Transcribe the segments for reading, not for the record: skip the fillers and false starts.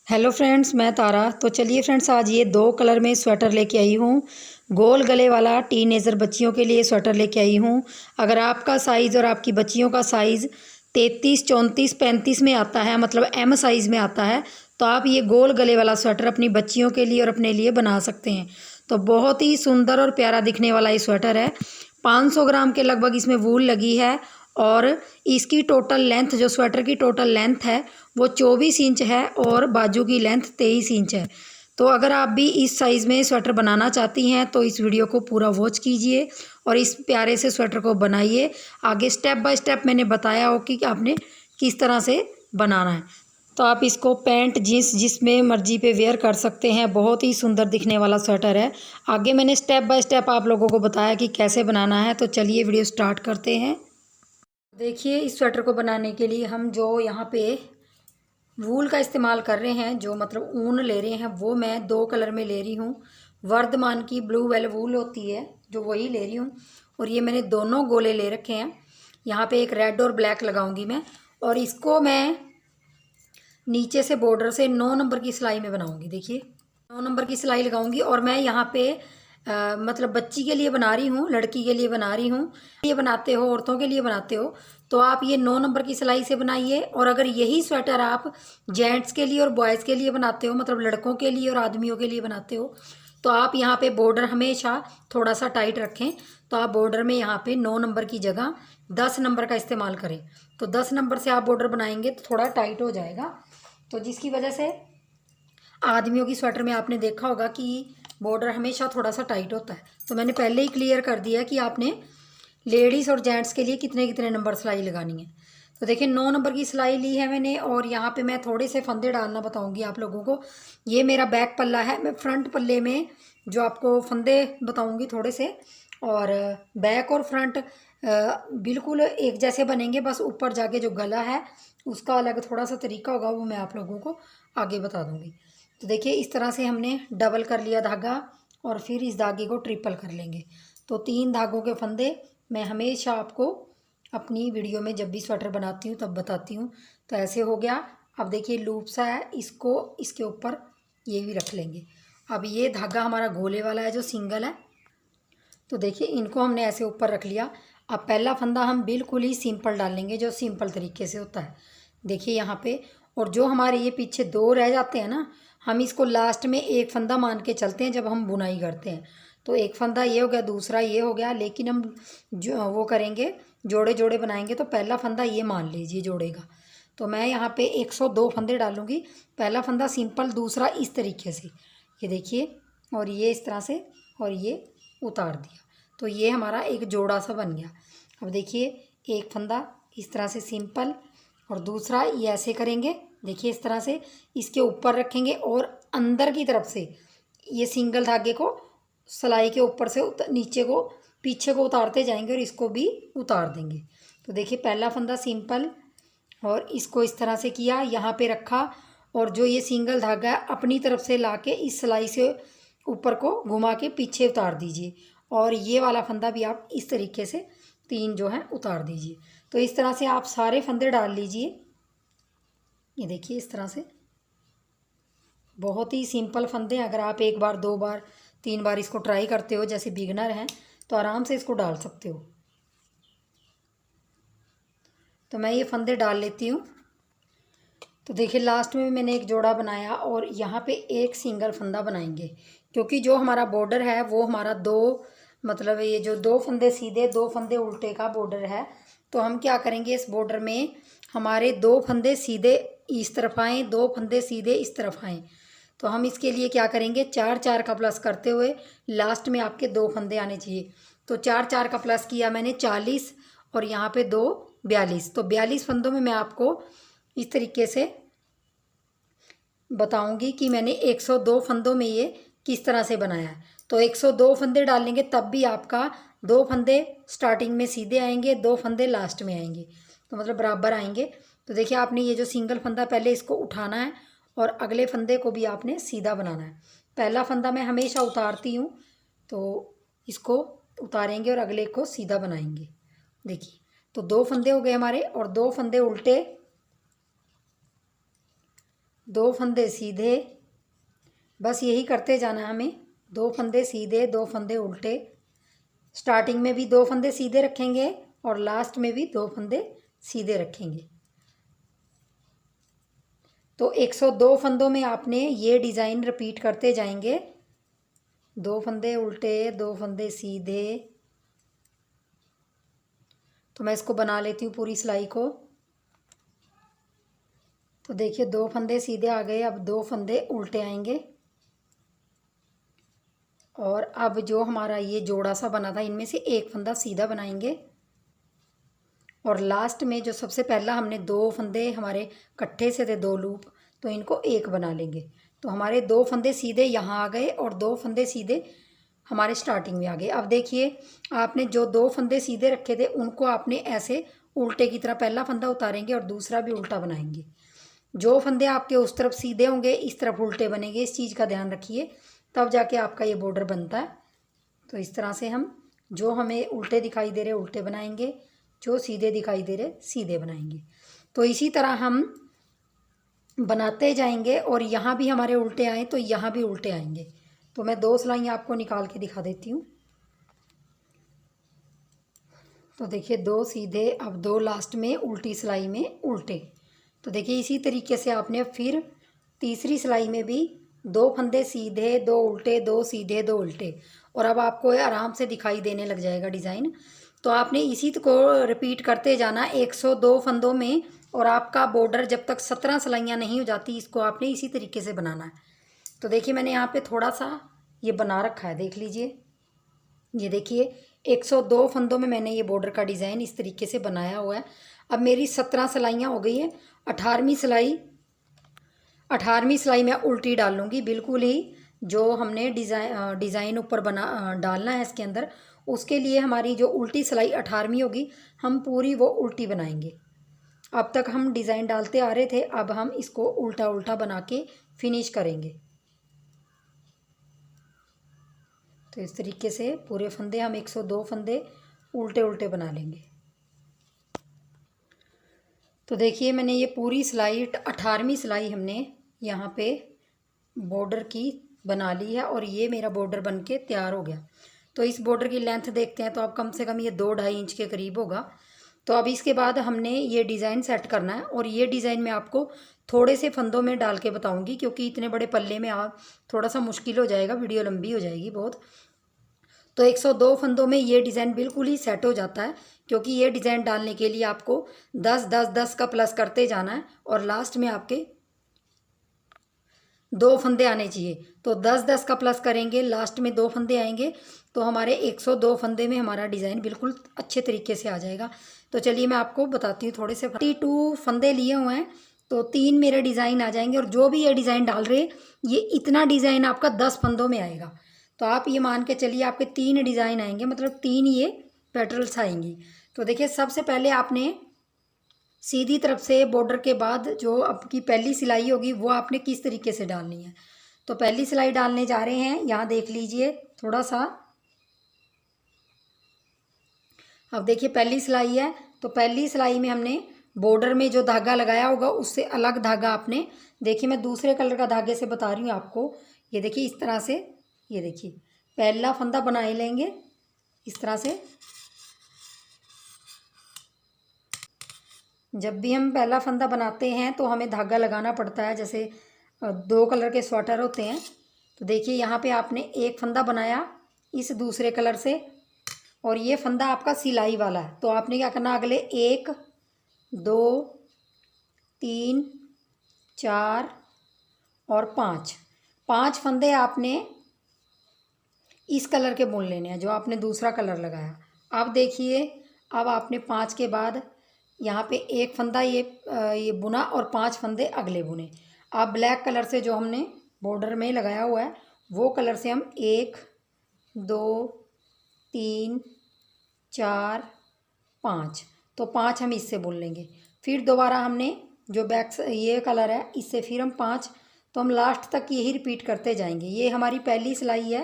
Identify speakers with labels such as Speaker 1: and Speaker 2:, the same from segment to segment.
Speaker 1: Hello friends, मैं तारा। तो चलिए फ्रेंड्स, आज ये दो कलर में स्वेटर लेके आई हूँ। गोल गले वाला टीनेजर बच्चियों के लिए स्वेटर लेके आई हूँ। अगर आपका साइज़ और आपकी बच्चियों का साइज़ 33, 34, 35 में आता है, मतलब एम साइज़ में आता है, तो आप ये गोल गले वाला स्वेटर अपनी बच्चियों के लिए और अपने लिए बना सकते हैं। तो बहुत ही सुंदर और प्यारा दिखने वाला ये स्वेटर है। 500 ग्राम के लगभग इसमें वूल लगी है और इसकी टोटल लेंथ, जो स्वेटर की टोटल लेंथ है वो 24 इंच है और बाजू की लेंथ 23 इंच है। तो अगर आप भी इस साइज़ में स्वेटर बनाना चाहती हैं तो इस वीडियो को पूरा वॉच कीजिए और इस प्यारे से स्वेटर को बनाइए। आगे स्टेप बाय स्टेप मैंने बताया हो कि आपने किस तरह से बनाना है। तो आप इसको पैंट जीन्स जिसमें मर्जी पे वेयर कर सकते हैं। बहुत ही सुंदर दिखने वाला स्वेटर है। आगे मैंने स्टेप बाय स्टेप आप लोगों को बताया कि कैसे बनाना है। तो चलिए वीडियो स्टार्ट करते हैं। देखिए, इस स्वेटर को बनाने के लिए हम जो यहाँ पे वूल का इस्तेमाल कर रहे हैं, जो मतलब ऊन ले रहे हैं, वो मैं दो कलर में ले रही हूँ। वर्धमान की ब्लू वेल वूल होती है जो, वही ले रही हूँ। और ये मैंने दोनों गोले ले रखे हैं। यहाँ पे एक रेड और ब्लैक लगाऊंगी मैं, और इसको मैं नीचे से बॉर्डर से 9 नंबर की सिलाई में बनाऊंगी। देखिए, 9 नंबर की सिलाई लगाऊंगी और मैं यहाँ पे मतलब बच्ची के लिए बना रही हूँ, लड़की के लिए बना रही हूँ। ये बनाते हो, औरतों के लिए बनाते हो, तो आप ये 9 नंबर की सिलाई से बनाइए। और अगर यही स्वेटर आप जेंट्स के लिए और बॉयज़ के लिए बनाते हो, मतलब लड़कों के लिए और आदमियों के लिए बनाते हो, तो आप यहाँ पे बॉर्डर हमेशा थोड़ा सा टाइट रखें। तो आप बॉर्डर में यहाँ पे 9 नंबर की जगह 10 नंबर का इस्तेमाल करें। तो 10 नंबर से आप बॉर्डर बनाएंगे तो थोड़ा टाइट हो जाएगा। तो जिसकी वजह से आदमियों की स्वेटर में आपने देखा होगा कि बॉर्डर हमेशा थोड़ा सा टाइट होता है। तो मैंने पहले ही क्लियर कर दिया कि आपने लेडीज़ और जेंट्स के लिए कितने कितने नंबर सिलाई लगानी है। तो देखिए, 9 नंबर की सिलाई ली है मैंने, और यहाँ पे मैं थोड़े से फंदे डालना बताऊंगी आप लोगों को। ये मेरा बैक पल्ला है, मैं फ्रंट पल्ले में जो आपको फंदे बताऊंगी थोड़े से। और बैक और फ्रंट बिल्कुल एक जैसे बनेंगे, बस ऊपर जाके जो गला है उसका अलग थोड़ा सा तरीका होगा, वो मैं आप लोगों को आगे बता दूंगी। तो देखिए, इस तरह से हमने डबल कर लिया धागा और फिर इस धागे को ट्रिपल कर लेंगे। तो 3 धागों के फंदे मैं हमेशा आपको अपनी वीडियो में जब भी स्वेटर बनाती हूँ तब बताती हूँ। तो ऐसे हो गया। अब देखिए, लूप सा है, इसको इसके ऊपर ये भी रख लेंगे। अब ये धागा हमारा गोले वाला है जो सिंगल है। तो देखिए, इनको हमने ऐसे ऊपर रख लिया। अब पहला फंदा हम बिल्कुल ही सिंपल डालेंगे, जो सिंपल तरीके से होता है। देखिए यहाँ पे, और जो हमारे ये पीछे 2 रह जाते हैं ना, हम इसको लास्ट में एक फंदा मान के चलते हैं जब हम बुनाई करते हैं। तो एक फंदा ये हो गया, दूसरा ये हो गया, लेकिन हम जो वो करेंगे, जोड़े जोड़े बनाएंगे, तो पहला फंदा ये मान लीजिए जोड़ेगा। तो मैं यहाँ पे 102 फंदे डालूंगी। पहला फंदा सिंपल, दूसरा इस तरीके से, ये देखिए, और ये इस तरह से, और ये उतार दिया। तो ये हमारा एक जोड़ा सा बन गया। अब देखिए, एक फंदा इस तरह से सिंपल, और दूसरा ये ऐसे करेंगे। देखिए, इस तरह से इसके ऊपर रखेंगे और अंदर की तरफ से ये सिंगल धागे को सिलाई के ऊपर से नीचे को, पीछे को उतारते जाएंगे और इसको भी उतार देंगे। तो देखिए, पहला फंदा सिंपल, और इसको इस तरह से किया, यहाँ पे रखा, और जो ये सिंगल धागा है अपनी तरफ से लाके इस सिलाई से ऊपर को घुमा के पीछे उतार दीजिए। और ये वाला फंदा भी आप इस तरीके से 3 जो है उतार दीजिए। तो इस तरह से आप सारे फंदे डाल लीजिए। ये देखिए, इस तरह से बहुत ही सिंपल फंदे हैं। अगर आप 1 बार 2 बार 3 बार इसको ट्राई करते हो, जैसे बिगनर हैं, तो आराम से इसको डाल सकते हो। तो मैं ये फंदे डाल लेती हूँ। तो देखिए, लास्ट में भी मैंने एक जोड़ा बनाया और यहाँ पे एक सिंगल फंदा बनाएंगे, क्योंकि जो हमारा बॉर्डर है वो हमारा 2, मतलब ये जो 2 फंदे सीधे 2 फंदे उल्टे का बॉर्डर है। तो हम क्या करेंगे, इस बॉर्डर में हमारे 2 फंदे सीधे इस तरफ आएँ, 2 फंदे सीधे इस तरफ आएँ। तो हम इसके लिए क्या करेंगे, 4 4 का प्लस करते हुए लास्ट में आपके 2 फंदे आने चाहिए। तो 4 4 का प्लस किया मैंने 40, और यहाँ पे 2 42। तो 42 फंदों में मैं आपको इस तरीके से बताऊंगी कि मैंने 102 फंदों में ये किस तरह से बनाया है। तो 102 फंदे डालेंगे तब भी आपका 2 फंदे स्टार्टिंग में सीधे आएंगे, 2 फंदे लास्ट में आएंगे, तो मतलब बराबर आएंगे। तो देखिए, आपने ये जो सिंगल फंदा पहले इसको उठाना है और अगले फंदे को भी आपने सीधा बनाना है। पहला फंदा मैं हमेशा उतारती हूँ, तो इसको उतारेंगे और अगले को सीधा बनाएंगे। देखिए, तो 2 फंदे हो गए हमारे, और 2 फंदे उल्टे 2 फंदे सीधे, बस यही करते जाना है हमें। 2 फंदे सीधे, 2 फंदे उल्टे। स्टार्टिंग में भी 2 फंदे सीधे रखेंगे और लास्ट में भी 2 फंदे सीधे रखेंगे। तो 102 फंदों में आपने ये डिज़ाइन रिपीट करते जाएंगे। 2 फंदे उल्टे, 2 फंदे सीधे। तो मैं इसको बना लेती हूँ पूरी सिलाई को। तो देखिए 2 फंदे सीधे आ गए, अब 2 फंदे उल्टे आएंगे। और अब जो हमारा ये जोड़ा सा बना था, इनमें से एक फंदा सीधा बनाएंगे। और लास्ट में जो सबसे पहला हमने 2 फंदे हमारे इकट्ठे से थे, 2 लूप, तो इनको एक बना लेंगे। तो हमारे 2 फंदे सीधे यहाँ आ गए और 2 फंदे सीधे हमारे स्टार्टिंग में आ गए। अब देखिए आपने जो 2 फंदे सीधे रखे थे उनको आपने ऐसे उल्टे की तरह पहला फंदा उतारेंगे और दूसरा भी उल्टा बनाएंगे। जो फंदे आपके उस तरफ सीधे होंगे इस तरफ उल्टे बनेंगे, इस चीज़ का ध्यान रखिए, तब जाके आपका ये बॉर्डर बनता है। तो इस तरह से हम जो हमें उल्टे दिखाई दे रहे उल्टे बनाएंगे, जो सीधे दिखाई दे रहे सीधे बनाएंगे। तो इसी तरह हम बनाते जाएंगे और यहाँ भी हमारे उल्टे आए तो यहाँ भी उल्टे आएंगे। तो मैं 2 सिलाइयाँ आपको निकाल के दिखा देती हूँ। तो देखिए 2 सीधे, अब 2 लास्ट में उल्टी सिलाई में उल्टे। तो देखिए इसी तरीके से आपने फिर तीसरी सिलाई में भी 2 फंदे सीधे, 2 उल्टे, 2 सीधे, 2 उल्टे। और अब आपको आराम से दिखाई देने लग जाएगा डिज़ाइन। तो आपने इसी को रिपीट करते जाना 102 फंदों में। और आपका बॉर्डर जब तक 17 सिलाइयाँ नहीं हो जाती, इसको आपने इसी तरीके से बनाना है। तो देखिए मैंने यहाँ पे थोड़ा सा ये बना रखा है, देख लीजिए। ये देखिए 102 फंदों में मैंने ये बॉर्डर का डिज़ाइन इस तरीके से बनाया हुआ है। अब मेरी 17 सिलाइयाँ हो गई है। 18वीं सिलाई मैं उल्टी डाल लूँगी, बिल्कुल ही जो हमने डिज़ाइन ऊपर बना डालना है इसके अंदर, उसके लिए हमारी जो उल्टी सिलाई 18वीं होगी, हम पूरी वो उल्टी बनाएंगे। अब तक हम डिज़ाइन डालते आ रहे थे, अब हम इसको उल्टा उल्टा बना के फिनिश करेंगे। तो इस तरीके से पूरे फंदे हम 102 फंदे उल्टे उल्टे बना लेंगे। तो देखिए मैंने ये पूरी सिलाई 18वीं सिलाई हमने यहाँ पे बॉर्डर की बना ली है और ये मेरा बॉर्डर बन के तैयार हो गया। तो इस बॉर्डर की लेंथ देखते हैं तो अब कम से कम ये 2-2.5 इंच के करीब होगा। तो अब इसके बाद हमने ये डिज़ाइन सेट करना है और ये डिज़ाइन मैं आपको थोड़े से फंदों में डाल के बताऊंगी, क्योंकि इतने बड़े पल्ले में आप थोड़ा सा मुश्किल हो जाएगा, वीडियो लंबी हो जाएगी बहुत। तो 102 फंदों में ये डिज़ाइन बिल्कुल ही सेट हो जाता है, क्योंकि ये डिज़ाइन डालने के लिए आपको 10-10-10 का प्लस करते जाना है और लास्ट में आपके 2 फंदे आने चाहिए। तो 10-10 का प्लस करेंगे, लास्ट में 2 फंदे आएंगे, तो हमारे 102 फंदे में हमारा डिज़ाइन बिल्कुल अच्छे तरीके से आ जाएगा। तो चलिए मैं आपको बताती हूँ थोड़े से। 32 फंदे लिए हुए हैं तो 3 मेरे डिज़ाइन आ जाएंगे। और जो भी ये डिज़ाइन डाल रहे हैं, ये इतना डिज़ाइन आपका 10 फंदों में आएगा। तो आप ये मान के चलिए आपके 3 डिज़ाइन आएंगे, मतलब 3 ये पेटल्स आएंगी। तो देखिए सबसे पहले आपने सीधी तरफ से बॉर्डर के बाद जो आपकी पहली सिलाई होगी वो आपने किस तरीके से डालनी है। तो पहली सिलाई डालने जा रहे हैं, यहाँ देख लीजिए थोड़ा सा। अब देखिए पहली सिलाई है, तो पहली सिलाई में हमने बॉर्डर में जो धागा लगाया होगा उससे अलग धागा आपने, देखिए मैं दूसरे कलर का धागे से बता रही हूँ आपको। ये देखिए इस तरह से, ये देखिए पहला फंदा बनाए लेंगे इस तरह से। जब भी हम पहला फंदा बनाते हैं तो हमें धागा लगाना पड़ता है, जैसे 2 कलर के स्वेटर होते हैं। तो देखिए यहाँ पे आपने एक फंदा बनाया इस दूसरे कलर से और ये फंदा आपका सिलाई वाला है। तो आपने क्या करना, अगले 1 2 3 4 और 5 फंदे आपने इस कलर के बुन लेने हैं जो आपने दूसरा कलर लगाया। अब देखिए अब आपने 5 के बाद यहाँ पे एक फंदा ये बुना और 5 फंदे अगले बुने। अब ब्लैक कलर से जो हमने बॉर्डर में लगाया हुआ है वो कलर से हम 1 2 3 4 5, तो 5 हम इससे बुन लेंगे। फिर दोबारा हमने जो बैक ये कलर है इससे फिर हम 5, तो हम लास्ट तक यही रिपीट करते जाएंगे। ये हमारी पहली सिलाई है,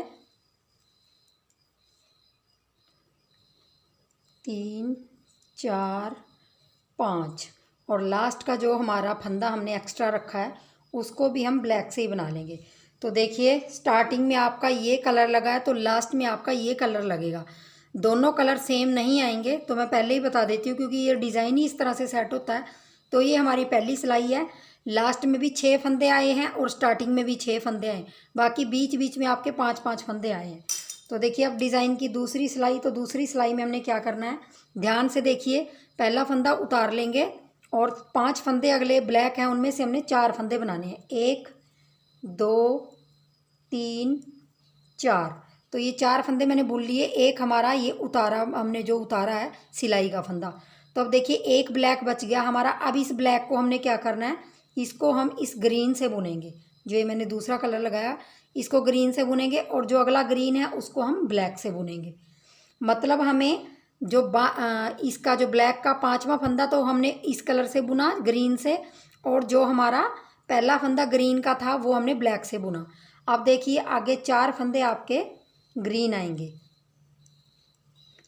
Speaker 1: 3 4 5, और लास्ट का जो हमारा फंदा हमने एक्स्ट्रा रखा है उसको भी हम ब्लैक से ही बना लेंगे। तो देखिए स्टार्टिंग में आपका ये कलर लगा है तो लास्ट में आपका ये कलर लगेगा। दोनों कलर सेम नहीं आएंगे, तो मैं पहले ही बता देती हूँ क्योंकि ये डिज़ाइन ही इस तरह से सेट होता है। तो ये हमारी पहली सिलाई है, लास्ट में भी 6 फंदे आए हैं और स्टार्टिंग में भी 6 फंदे आए, बाकी बीच बीच में आपके 5-5 फंदे आए हैं। तो देखिए अब डिज़ाइन की दूसरी सिलाई, तो दूसरी सिलाई में हमने क्या करना है, ध्यान से देखिए। पहला फंदा उतार लेंगे और 5 फंदे अगले ब्लैक हैं उनमें से हमने 4 फंदे बनाने हैं। 1 2 3 4। तो ये 4 फंदे मैंने बुन लिए। एक हमारा ये उतारा, हमने जो उतारा है सिलाई का फंदा। तो अब देखिए एक ब्लैक बच गया हमारा। अब इस ब्लैक को हमने क्या करना है, इसको हम इस ग्रीन से बुनेंगे। जो ये मैंने दूसरा कलर लगाया इसको ग्रीन से बुनेंगे और जो अगला ग्रीन है उसको हम ब्लैक से बुनेंगे। मतलब हमें जो इसका जो ब्लैक का 5वां फंदा तो हमने इस कलर से बुना ग्रीन से, और जो हमारा पहला फंदा ग्रीन का था वो हमने ब्लैक से बुना। अब देखिए आगे 4 फंदे आपके ग्रीन आएंगे।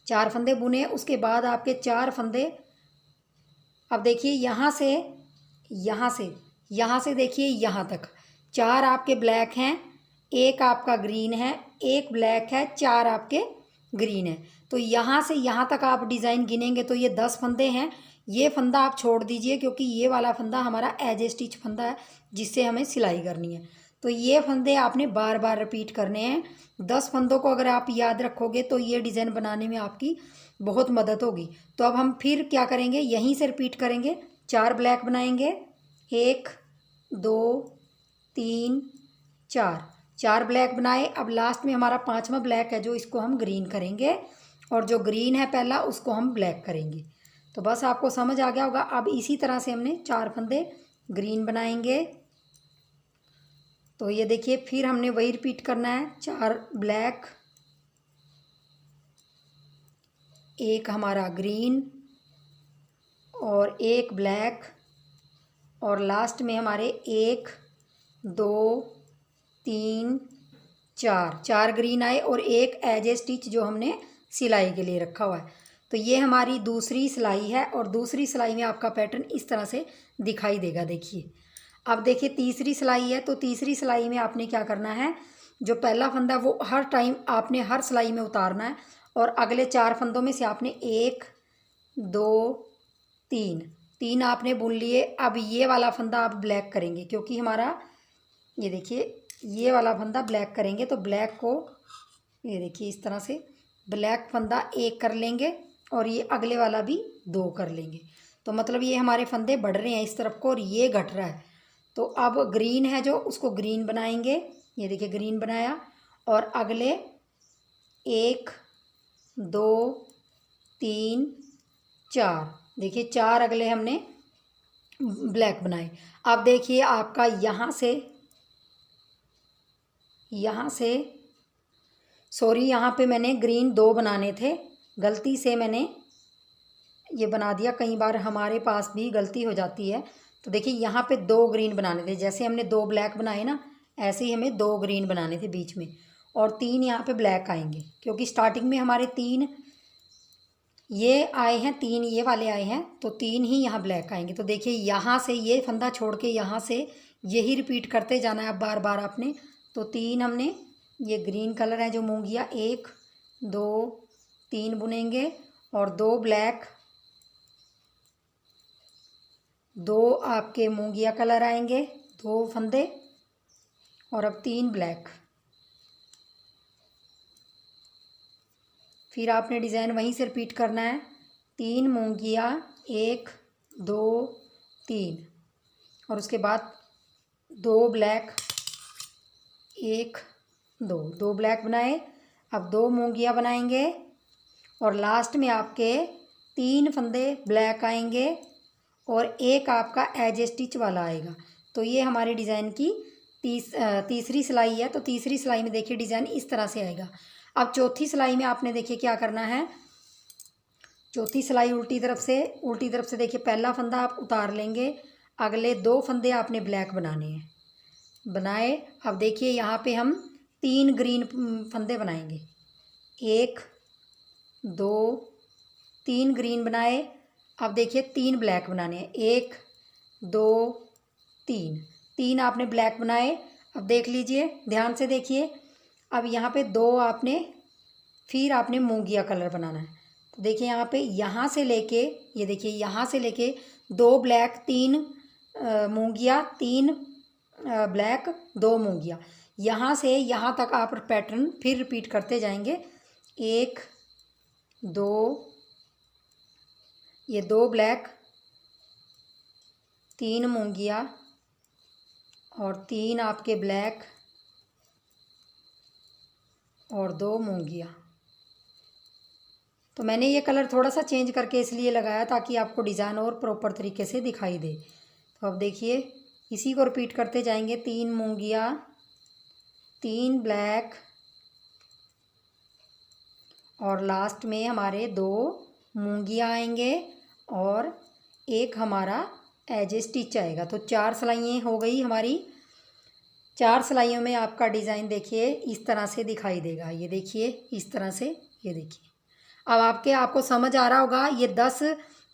Speaker 1: 4 फंदे बुने उसके बाद आपके 4 फंदे, अब देखिए यहाँ से यहाँ से देखिए यहाँ तक 4 आपके ब्लैक हैं, एक आपका ग्रीन है, एक ब्लैक है, 4 आपके ग्रीन है। तो यहाँ से यहाँ तक आप डिज़ाइन गिनेंगे तो ये 10 फंदे हैं। ये फंदा आप छोड़ दीजिए क्योंकि ये वाला फंदा हमारा एज ए स्टिच फंदा है जिससे हमें सिलाई करनी है। तो ये फंदे आपने बार बार रिपीट करने हैं। 10 फंदों को अगर आप याद रखोगे तो ये डिज़ाइन बनाने में आपकी बहुत मदद होगी। तो अब हम फिर क्या करेंगे, यहीं से रिपीट करेंगे। 4 ब्लैक बनाएंगे, 1 2 3 4, 4 ब्लैक बनाए। अब लास्ट में हमारा 5वां ब्लैक है जो इसको हम ग्रीन करेंगे और जो ग्रीन है पहला उसको हम ब्लैक करेंगे। तो बस आपको समझ आ गया होगा। अब इसी तरह से हमने 4 फंदे ग्रीन बनाएंगे। तो ये देखिए फिर हमने वही रिपीट करना है। 4 ब्लैक, एक हमारा ग्रीन और एक ब्लैक, और लास्ट में हमारे 1 2 3 4, 4 ग्रीन आए और एक एज ए स्टिच जो हमने सिलाई के लिए रखा हुआ है। तो ये हमारी दूसरी सिलाई है और दूसरी सिलाई में आपका पैटर्न इस तरह से दिखाई देगा। देखिए अब देखिए तीसरी सिलाई है। तो तीसरी सिलाई में आपने क्या करना है, जो पहला फंदा वो हर टाइम आपने हर सिलाई में उतारना है और अगले 4 फंदों में से आपने 1 2 3 आपने बुन लिए। अब ये वाला फंदा आप ब्लैक करेंगे क्योंकि हमारा ये देखिए ये वाला फंदा ब्लैक करेंगे। तो ब्लैक को ये देखिए इस तरह से ब्लैक फंदा 1 कर लेंगे और ये अगले वाला भी 2 कर लेंगे। तो मतलब ये हमारे फंदे बढ़ रहे हैं इस तरफ को और ये घट रहा है। तो अब ग्रीन है जो उसको ग्रीन बनाएंगे। ये देखिए ग्रीन बनाया और अगले 1 2 3 4, देखिए 4 अगले हमने ब्लैक बनाए। अब देखिए आपका यहाँ से सॉरी यहाँ पे मैंने ग्रीन 2 बनाने थे, गलती से मैंने ये बना दिया। कई बार हमारे पास भी गलती हो जाती है। तो देखिए यहाँ पे 2 ग्रीन बनाने थे, जैसे हमने 2 ब्लैक बनाए ना ऐसे ही हमें 2 ग्रीन बनाने थे बीच में, और 3 यहाँ पे ब्लैक आएंगे क्योंकि स्टार्टिंग में हमारे 3 ये आए हैं, 3 ये वाले आए हैं, तो 3 ही यहाँ ब्लैक आएंगे। तो देखिए यहाँ से ये फंदा छोड़ के यहाँ से यही रिपीट करते जाना है अब बार बार आपने। तो 3 हमने ये ग्रीन कलर है जो मूंगिया 1 2 3 बुनेंगे और 2 ब्लैक, 2 आपके मूंगिया कलर आएंगे, 2 फंदे और अब 3 ब्लैक। फिर आपने डिज़ाइन वहीं से रिपीट करना है। 3 मूंगिया 1 2 3 और उसके बाद 2 ब्लैक 1 2 ब्लैक बनाए। अब 2 मूंगिया बनाएंगे और लास्ट में आपके 3 फंदे ब्लैक आएंगे और एक आपका एज स्टिच वाला आएगा। तो ये हमारे डिज़ाइन की तीसरी सिलाई है। तो तीसरी सिलाई में देखिए डिज़ाइन इस तरह से आएगा। अब चौथी सिलाई में आपने देखिए क्या करना है, चौथी सिलाई उल्टी तरफ से देखिए पहला फंदा आप उतार लेंगे, अगले 2 फंदे आपने ब्लैक बनाने हैं। बनाए, अब देखिए यहाँ पे हम 3 ग्रीन फंदे बनाएंगे, 1 2 3 ग्रीन बनाए। अब देखिए 3 ब्लैक बनाने हैं, 1 2 3, 3 आपने ब्लैक बनाए। अब देख लीजिए, ध्यान से देखिए। अब यहाँ पे 2 आपने, फिर आपने मूंगिया कलर बनाना है। तो देखिए यहाँ पे, यहाँ से लेके, ये देखिए यहाँ से लेके 2 ब्लैक 3 मूंगिया, 3 ब्लैक 2 मूंगिया, यहाँ से यहाँ तक आप पैटर्न फिर रिपीट करते जाएंगे। 1 2, ये 2 ब्लैक, 3 मूंगिया और 3 आपके ब्लैक और 2 मूंगिया। तो मैंने ये कलर थोड़ा सा चेंज करके इसलिए लगाया ताकि आपको डिज़ाइन और प्रॉपर तरीके से दिखाई दे। तो अब देखिए, इसी को रिपीट करते जाएंगे। 3 मूंगिया, 3 ब्लैक और लास्ट में हमारे 2 मूंगिया आएंगे और एक हमारा एज ए स्टिच आएगा। तो 4 सिलाइयाँ हो गई हमारी। 4 सिलाइयों में आपका डिज़ाइन देखिए इस तरह से दिखाई देगा। ये देखिए इस तरह से, ये देखिए। अब आपको समझ आ रहा होगा, ये 10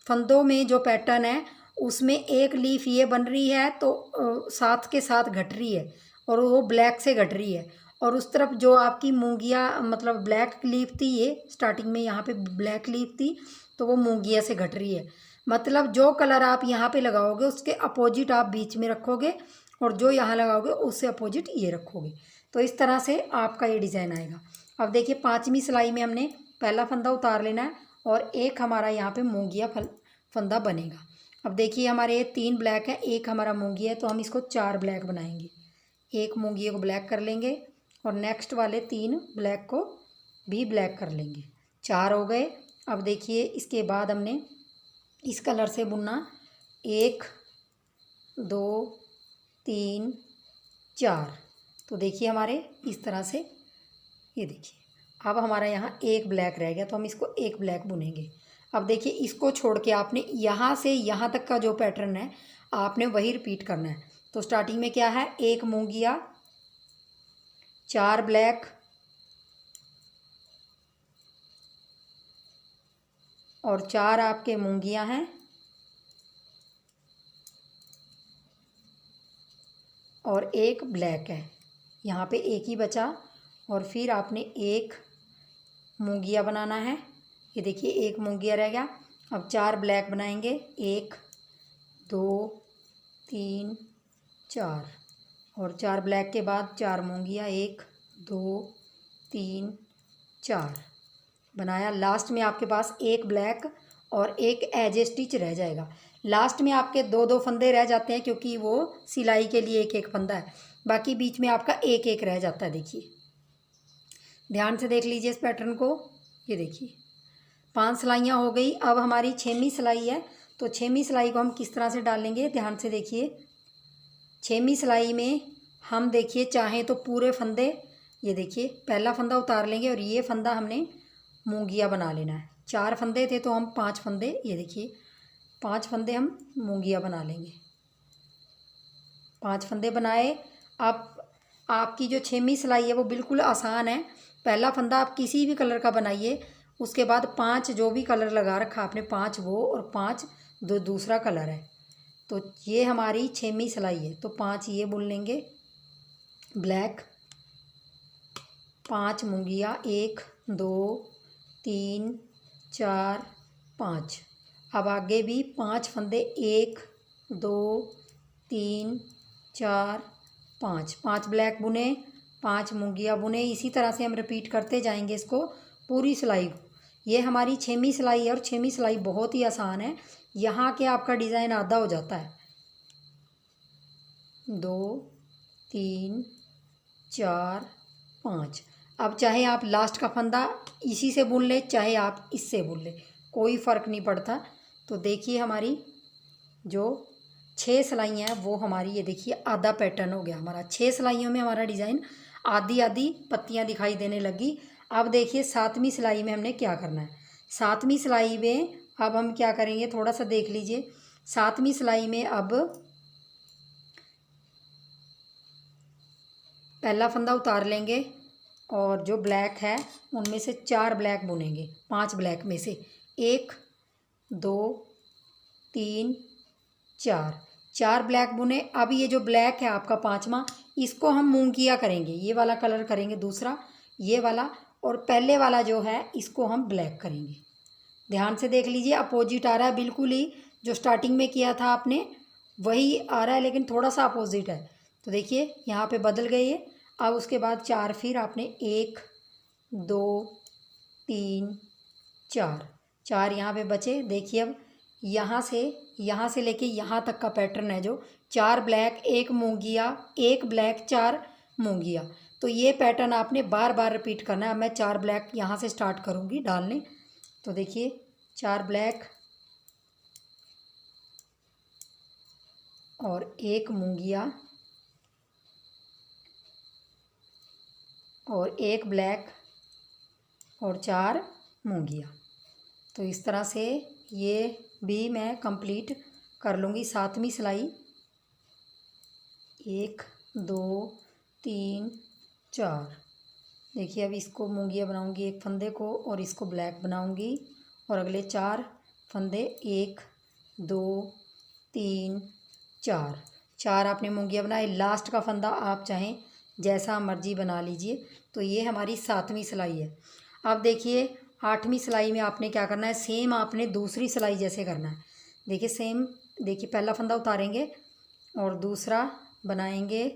Speaker 1: फंदों में जो पैटर्न है उसमें एक लीफ ये बन रही है तो साथ के साथ घट रही है और वो ब्लैक से घट रही है। और उस तरफ जो आपकी मूंगिया मतलब ब्लैक लीफ थी, ये स्टार्टिंग में यहाँ पे ब्लैक लीफ थी तो वो मूंगिया से घट रही है। मतलब जो कलर आप यहाँ पे लगाओगे उसके अपोजिट आप बीच में रखोगे और जो यहाँ लगाओगे उससे अपोजिट ये रखोगे। तो इस तरह से आपका ये डिज़ाइन आएगा। अब देखिए 5वीं सिलाई में हमने पहला फंदा उतार लेना है और एक हमारा यहाँ पे मूंगिया फंदा बनेगा। अब देखिए हमारे 3 ब्लैक है, एक हमारा मूंगिया है, तो हम इसको 4 ब्लैक बनाएंगे। एक मूंगिया को ब्लैक कर लेंगे और नेक्स्ट वाले 3 ब्लैक को भी ब्लैक कर लेंगे। 4 हो गए। अब देखिए इसके बाद हमने इस कलर से बुनना 1 2 3 4। तो देखिए हमारे इस तरह से, ये देखिए अब हमारा यहाँ एक ब्लैक रह गया तो हम इसको एक ब्लैक बुनेंगे। अब देखिए इसको छोड़ के आपने यहाँ से यहाँ तक का जो पैटर्न है आपने वही रिपीट करना है। तो स्टार्टिंग में क्या है, 1 मूंगिया, 4 ब्लैक और 4 आपके मूंगिया हैं और एक ब्लैक है। यहाँ पे एक ही बचा और फिर आपने एक मूंगिया बनाना है। ये देखिए एक मूंगिया रह गया। अब 4 ब्लैक बनाएंगे, 1 2 3 4 और 4 ब्लैक के बाद 4 मूंगिया, 1 2 3 4 बनाया। लास्ट में आपके पास एक ब्लैक और एक एज ए स्टिच रह जाएगा। लास्ट में आपके 2 फंदे रह जाते हैं क्योंकि वो सिलाई के लिए एक फंदा है, बाकी बीच में आपका एक रह जाता है। देखिए ध्यान से देख लीजिए इस पैटर्न को। ये देखिए 5 सिलाइयाँ हो गई। अब हमारी 6वीं सिलाई है, तो 6वीं सिलाई को हम किस तरह से डालेंगे, ध्यान से देखिए। 6वीं सिलाई में हम देखिए चाहें तो पूरे फंदे, ये देखिए पहला फंदा उतार लेंगे और ये फंदा हमने मूंगिया बना लेना है। 4 फंदे थे तो हम 5 फंदे, ये देखिए 5 फंदे हम मूंगिया बना लेंगे। 5 फंदे बनाए। अब आपकी जो 6वीं सिलाई है वो बिल्कुल आसान है। पहला फंदा आप किसी भी कलर का बनाइए, उसके बाद 5 जो भी कलर लगा रखा आपने, 5 वो और 5 दूसरा कलर है। तो ये हमारी 6वीं सिलाई है, तो 5 ये बुन लेंगे ब्लैक, 5 मूंगिया, 1 2 3 4 5। अब आगे भी 5 फंदे, 1 2 3 4 5, 5 ब्लैक बुने, 5 मूंगिया बुने। इसी तरह से हम रिपीट करते जाएंगे इसको पूरी सिलाई को। ये हमारी 6वीं सिलाई है और 6वीं सिलाई बहुत ही आसान है। यहाँ के आपका डिज़ाइन आधा हो जाता है। 2 3 4 5। अब चाहे आप लास्ट का फंदा इसी से बुन ले, चाहे आप इससे बुन ले, कोई फ़र्क नहीं पड़ता। तो देखिए हमारी जो 6 सिलाइयाँ हैं वो हमारी, ये देखिए आधा पैटर्न हो गया हमारा। 6 सिलाइयों में हमारा डिज़ाइन आधी आधी पत्तियाँ दिखाई देने लगी। अब देखिए 7वीं सिलाई में हमने क्या करना है। 7वीं सिलाई में अब हम क्या करेंगे, थोड़ा सा देख लीजिए। 7वीं सिलाई में अब पहला फंदा उतार लेंगे और जो ब्लैक है उनमें से 4 ब्लैक बुनेंगे। 5 ब्लैक में से 1 2 3 4, 4 ब्लैक बुने। अब ये जो ब्लैक है आपका पांचवा, इसको हम मूंगिया करेंगे, ये वाला कलर करेंगे दूसरा, ये वाला, और पहले वाला जो है इसको हम ब्लैक करेंगे। ध्यान से देख लीजिए, अपोजिट आ रहा है बिल्कुल ही, जो स्टार्टिंग में किया था आपने वही आ रहा है, लेकिन थोड़ा सा अपोजिट है। तो देखिए यहाँ पे बदल गए ये। अब उसके बाद 4 फिर आपने 1 2 3 4, 4 यहाँ पे बचे। देखिए अब यहाँ से लेके यहाँ तक का पैटर्न है जो 4 ब्लैक 1 मूंगिया, 1 ब्लैक 4 मूंगिया। तो ये पैटर्न आपने बार बार रिपीट करना है। अब मैं 4 ब्लैक यहाँ से स्टार्ट करूँगी डालने। तो देखिए 4 ब्लैक और 1 मूंगिया और 1 ब्लैक और 4 मूंगिया। तो इस तरह से ये भी मैं कंप्लीट कर लूँगी। 7वीं सिलाई 1 2 3 4। देखिए अब इसको मूंगिया बनाऊँगी एक फंदे को, और इसको ब्लैक बनाऊँगी, और अगले 4 फंदे 1 2 3 4, 4 आपने मूंगिया बनाए। लास्ट का फंदा आप चाहें जैसा मर्जी बना लीजिए। तो ये हमारी 7वीं सिलाई है। अब देखिए 8वीं सिलाई में आपने क्या करना है, सेम आपने दूसरी सिलाई जैसे करना है। देखिए सेम, देखिए पहला फंदा उतारेंगे और दूसरा बनाएंगे,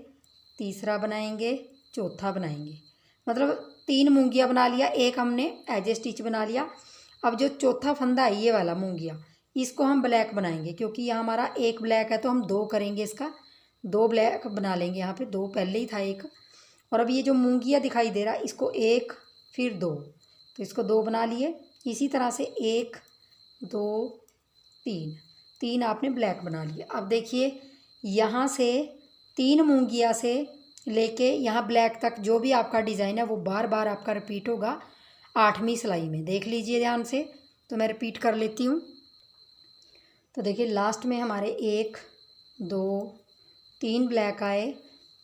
Speaker 1: तीसरा बनाएंगे, चौथा बनाएंगे, मतलब 3 मूंगिया बना लिया, एक हमने एज ए स्टिच बना लिया। अब जो चौथा फंदा है ये वाला मूंगिया, इसको हम ब्लैक बनाएंगे, क्योंकि यहाँ हमारा 1 ब्लैक है तो हम 2 करेंगे, इसका 2 ब्लैक बना लेंगे। यहाँ पे 2 पहले ही था 1, और अब ये जो मूंगिया दिखाई दे रहा है इसको 1 फिर 2, तो इसको 2 बना लिए। इसी तरह से 1 2 3, 3 आपने ब्लैक बना लिए। अब देखिए यहाँ से 3 मूंगिया से लेके यहाँ ब्लैक तक जो भी आपका डिज़ाइन है वो बार बार आपका रिपीट होगा 8वीं सिलाई में। देख लीजिए ध्यान से, तो मैं रिपीट कर लेती हूँ। तो देखिए लास्ट में हमारे 1 2 3 ब्लैक आए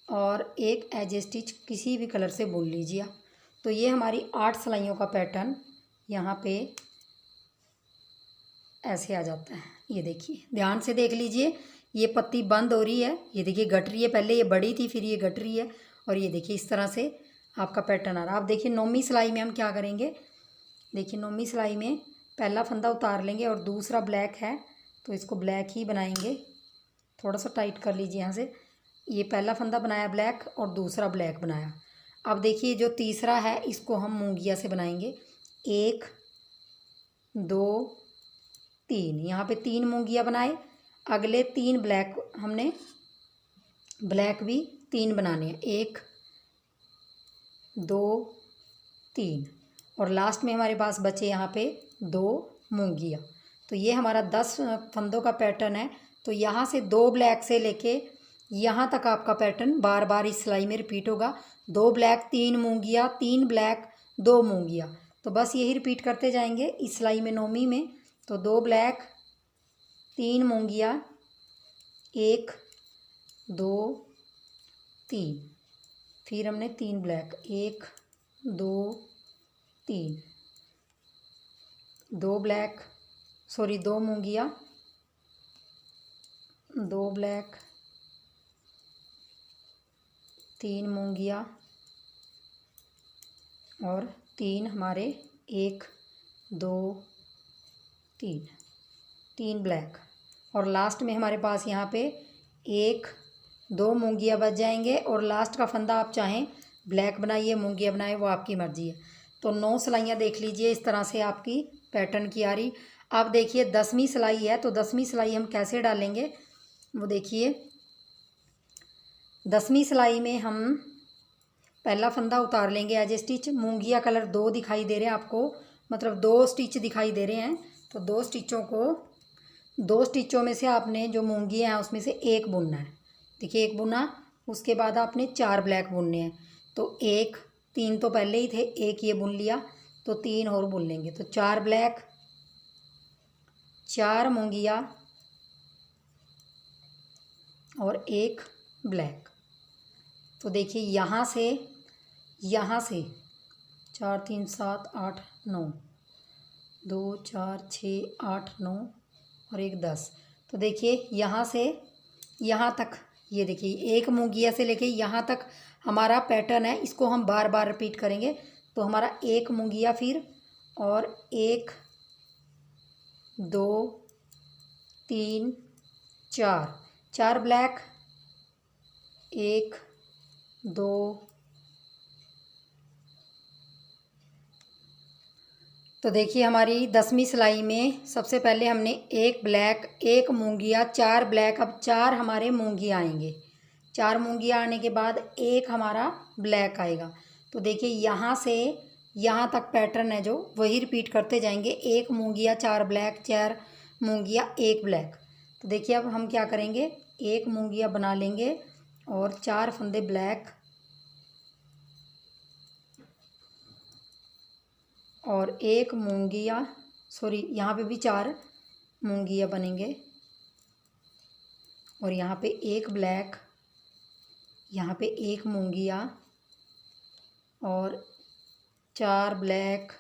Speaker 1: और एक एज ए स्टिच किसी भी कलर से बुन लीजिए। तो ये हमारी 8 सिलाइयों का पैटर्न यहाँ पे ऐसे आ जाता है। ये देखिए ध्यान से देख लीजिए, ये पत्ती बंद हो रही है, ये देखिए घट रही है, पहले ये बड़ी थी फिर ये घट रही है, और ये देखिए इस तरह से आपका पैटर्न आ रहा है। अब देखिए 9वीं सिलाई में हम क्या करेंगे, देखिए 9वीं सिलाई में पहला फंदा उतार लेंगे और दूसरा ब्लैक है तो इसको ब्लैक ही बनाएंगे। थोड़ा सा टाइट कर लीजिए यहाँ से। ये पहला फंदा बनाया ब्लैक और दूसरा ब्लैक बनाया। अब देखिए जो तीसरा है इसको हम मूंगिया से बनाएंगे। 1 2 3, यहाँ पे 3 मूंगिया बनाए। अगले 3 ब्लैक हमने ब्लैक भी 3 बनाने हैं, 1 2 3, और लास्ट में हमारे पास बचे यहाँ पे 2 मूंगिया। तो ये हमारा 10 फंदों का पैटर्न है। तो यहाँ से 2 ब्लैक से लेके यहाँ तक आपका पैटर्न बार बार इस सिलाई में रिपीट होगा। 2 ब्लैक 3 मूंगिया, 3 ब्लैक 2 मूंगिया, तो बस यही रिपीट करते जाएंगे इस सिलाई में 9वीं में। तो 2 ब्लैक 3 मूंगिया, 1 2 3, फिर हमने 3 ब्लैक, 1 2 3, 2 ब्लैक, सॉरी 2 मूंगिया, 2 ब्लैक, 3 मूंगिया और 3 हमारे 1 2 3, 3 ब्लैक, और लास्ट में हमारे पास यहाँ पे 1 2 मूंगिया बच जाएंगे। और लास्ट का फंदा आप चाहें ब्लैक बनाइए मूंगिया बनाए, वो आपकी मर्ज़ी है। तो 9 सिलाइयाँ देख लीजिए इस तरह से आपकी पैटर्न की आ रही। अब देखिए 10वीं सिलाई है, तो 10वीं सिलाई हम कैसे डालेंगे वो देखिए। 10वीं सिलाई में हम पहला फंदा उतार लेंगे एज ए स्टिच। मूंगिया कलर 2 दिखाई दे रहे हैं आपको, मतलब 2 स्टिच दिखाई दे रहे हैं। तो 2 स्टिचों में से आपने जो मूंगिया है उसमें से 1 बुनना है। देखिए 1 बुना, उसके बाद आपने 4 ब्लैक बुनने हैं। तो 1 3 तो पहले ही थे, 1 ये बुन लिया, तो 3 और बुन लेंगे। तो 4 ब्लैक 4 मूंगिया और 1 ब्लैक। तो देखिए यहाँ से 4 3 7 8 9, 2 4 6 8 9 और 1 10। तो देखिए यहाँ से यहाँ तक, ये देखिए एक मूंगिया से लेके यहाँ तक हमारा पैटर्न है। इसको हम बार बार रिपीट करेंगे। तो हमारा एक मूंगिया, फिर और 1 2 3 4, 4 ब्लैक, 1 2 तो देखिए हमारी 10वीं सिलाई में सबसे पहले हमने एक ब्लैक, एक मूंगिया, 4 ब्लैक, अब 4 हमारे मूंगिया आएंगे। 4 मूंगिया आने के बाद एक हमारा ब्लैक आएगा। तो देखिए यहाँ से यहाँ तक पैटर्न है जो वही रिपीट करते जाएंगे। एक मूंगिया, 4 ब्लैक, 4 मूंगिया, 1 ब्लैक। तो देखिए अब हम क्या करेंगे, एक मूंगिया बना लेंगे और 4 फंदे ब्लैक और एक मूंगिया, सॉरी यहाँ पे भी 4 मूंगिया बनेंगे और यहाँ पे एक ब्लैक, यहाँ पे एक मूंगिया और 4 ब्लैक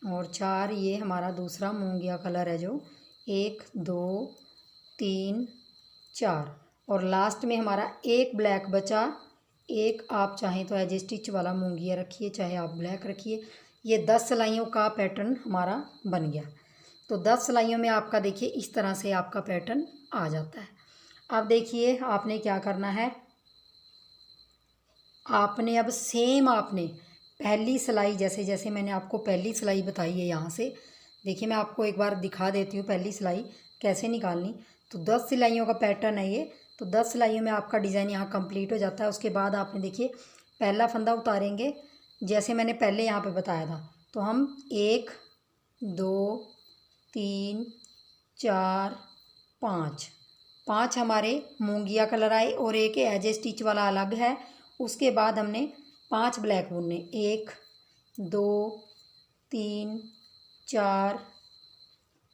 Speaker 1: और 4 ये हमारा दूसरा मूंगिया कलर है जो 1 2 3 4 और लास्ट में हमारा एक ब्लैक बचा। एक आप चाहें तो एज स्टिच वाला मूंगिया रखिए, चाहे आप ब्लैक रखिए। ये 10 सिलाइयों का पैटर्न हमारा बन गया। तो 10 सिलाइयों में आपका देखिए इस तरह से आपका पैटर्न आ जाता है। अब देखिए आपने क्या करना है, आपने अब सेम आपने पहली सिलाई, जैसे जैसे मैंने आपको पहली सिलाई बताई है, यहाँ से देखिए मैं आपको एक बार दिखा देती हूँ पहली सिलाई कैसे निकालनी। तो 10 सिलाइयों का पैटर्न है ये। तो 10 सिलाइयों में आपका डिज़ाइन यहाँ कंप्लीट हो जाता है। उसके बाद आपने देखिए पहला फंदा उतारेंगे जैसे मैंने पहले यहाँ पे बताया था। तो हम 1 2 3 4 5, 5 हमारे मूंगिया कलर आए और एक एज स्टिच वाला अलग है। उसके बाद हमने 5 ब्लैक बुनने, 1 2 3 4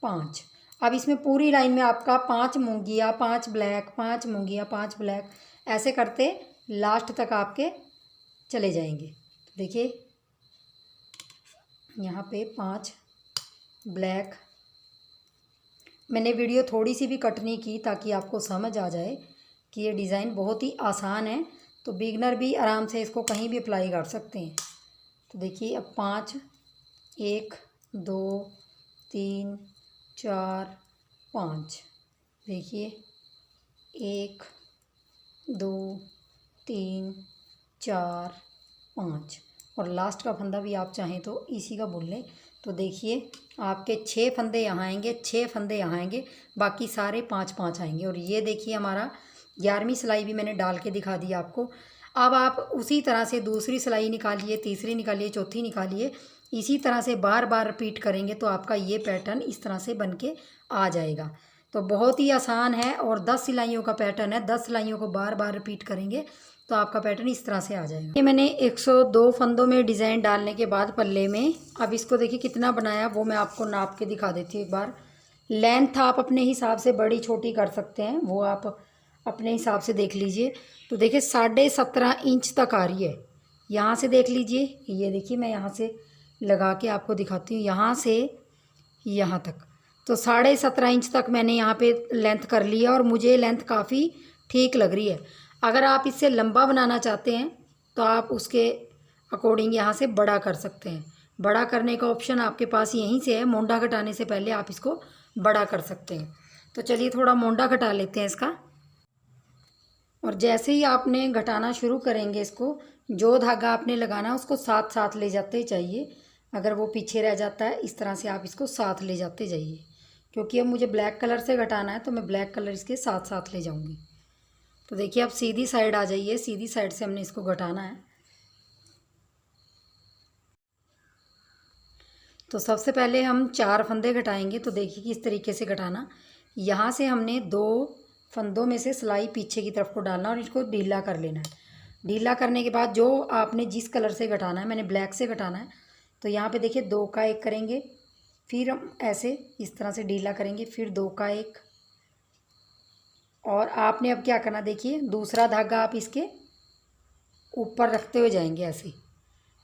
Speaker 1: 5। अब इसमें पूरी लाइन में आपका 5 मूंगिया, 5 ब्लैक, 5 मूंगिया, 5 ब्लैक, ऐसे करते लास्ट तक आपके चले जाएंगे। तो देखिए यहाँ पे 5 ब्लैक, मैंने वीडियो थोड़ी सी भी कट नहीं की ताकि आपको समझ आ जाए कि ये डिज़ाइन बहुत ही आसान है। तो बिगनर भी आराम से इसको कहीं भी अप्लाई कर सकते हैं। तो देखिए अब 5 1 2 3 4 5, देखिए 1 2 3 4 5 और लास्ट का फंदा भी आप चाहें तो इसी का बुन लें। तो देखिए आपके 6 फंदे यहाँ आएंगे, 6 फंदे यहाँ आएंगे, बाकी सारे 5 5 आएंगे। और ये देखिए हमारा 11वीं सिलाई भी मैंने डाल के दिखा दी आपको। अब आप उसी तरह से दूसरी सिलाई निकालिए, तीसरी निकालिए, चौथी निकालिए, इसी तरह से बार बार रिपीट करेंगे तो आपका ये पैटर्न इस तरह से बन के आ जाएगा। तो बहुत ही आसान है और 10 सिलाइयों का पैटर्न है। 10 सिलाइयों को बार बार रिपीट करेंगे तो आपका पैटर्न इस तरह से आ जाएगा। ये मैंने 102 फंदों में डिज़ाइन डालने के बाद पल्ले में अब इसको देखिए कितना बनाया वो मैं आपको नाप के दिखा देती हूँ एक बार। लेंथ आप अपने हिसाब से बड़ी छोटी कर सकते हैं, वो आप अपने हिसाब से देख लीजिए। तो देखिए 17.5 इंच तक आ रही है। यहाँ से देख लीजिए, ये देखिए मैं यहाँ से लगा के आपको दिखाती हूँ, यहाँ से यहाँ तक। तो 17.5 इंच तक मैंने यहाँ पे लेंथ कर लिया और मुझे लेंथ काफ़ी ठीक लग रही है। अगर आप इससे लंबा बनाना चाहते हैं तो आप उसके अकॉर्डिंग यहाँ से बड़ा कर सकते हैं। बड़ा करने का ऑप्शन आपके पास यहीं से है, मोंडा घटाने से पहले आप इसको बड़ा कर सकते हैं। तो चलिए थोड़ा मोंडा घटा लेते हैं इसका। और जैसे ही आपने घटाना शुरू करेंगे इसको, जो धागा आपने लगाना है उसको साथ साथ ले जाते चाहिए। अगर वो पीछे रह जाता है इस तरह से आप इसको साथ ले जाते जाइए, क्योंकि अब मुझे ब्लैक कलर से घटाना है तो मैं ब्लैक कलर इसके साथ साथ ले जाऊंगी। तो देखिए अब सीधी साइड आ जाइए, सीधी साइड से हमने इसको घटाना है। तो सबसे पहले हम 4 फंदे घटाएंगे। तो देखिए किस तरीके से घटाना, यहाँ से हमने 2 फंदों में से सिलाई पीछे की तरफ को डालना और इसको ढीला कर लेना है। ढीला करने के बाद जो आपने जिस कलर से घटाना है, मैंने ब्लैक से घटाना है, तो यहाँ पे देखिए 2 का 1 करेंगे, फिर हम ऐसे इस तरह से ढीला करेंगे, फिर 2 का 1। और आपने अब क्या करना, देखिए दूसरा धागा आप इसके ऊपर रखते हुए जाएंगे ऐसे,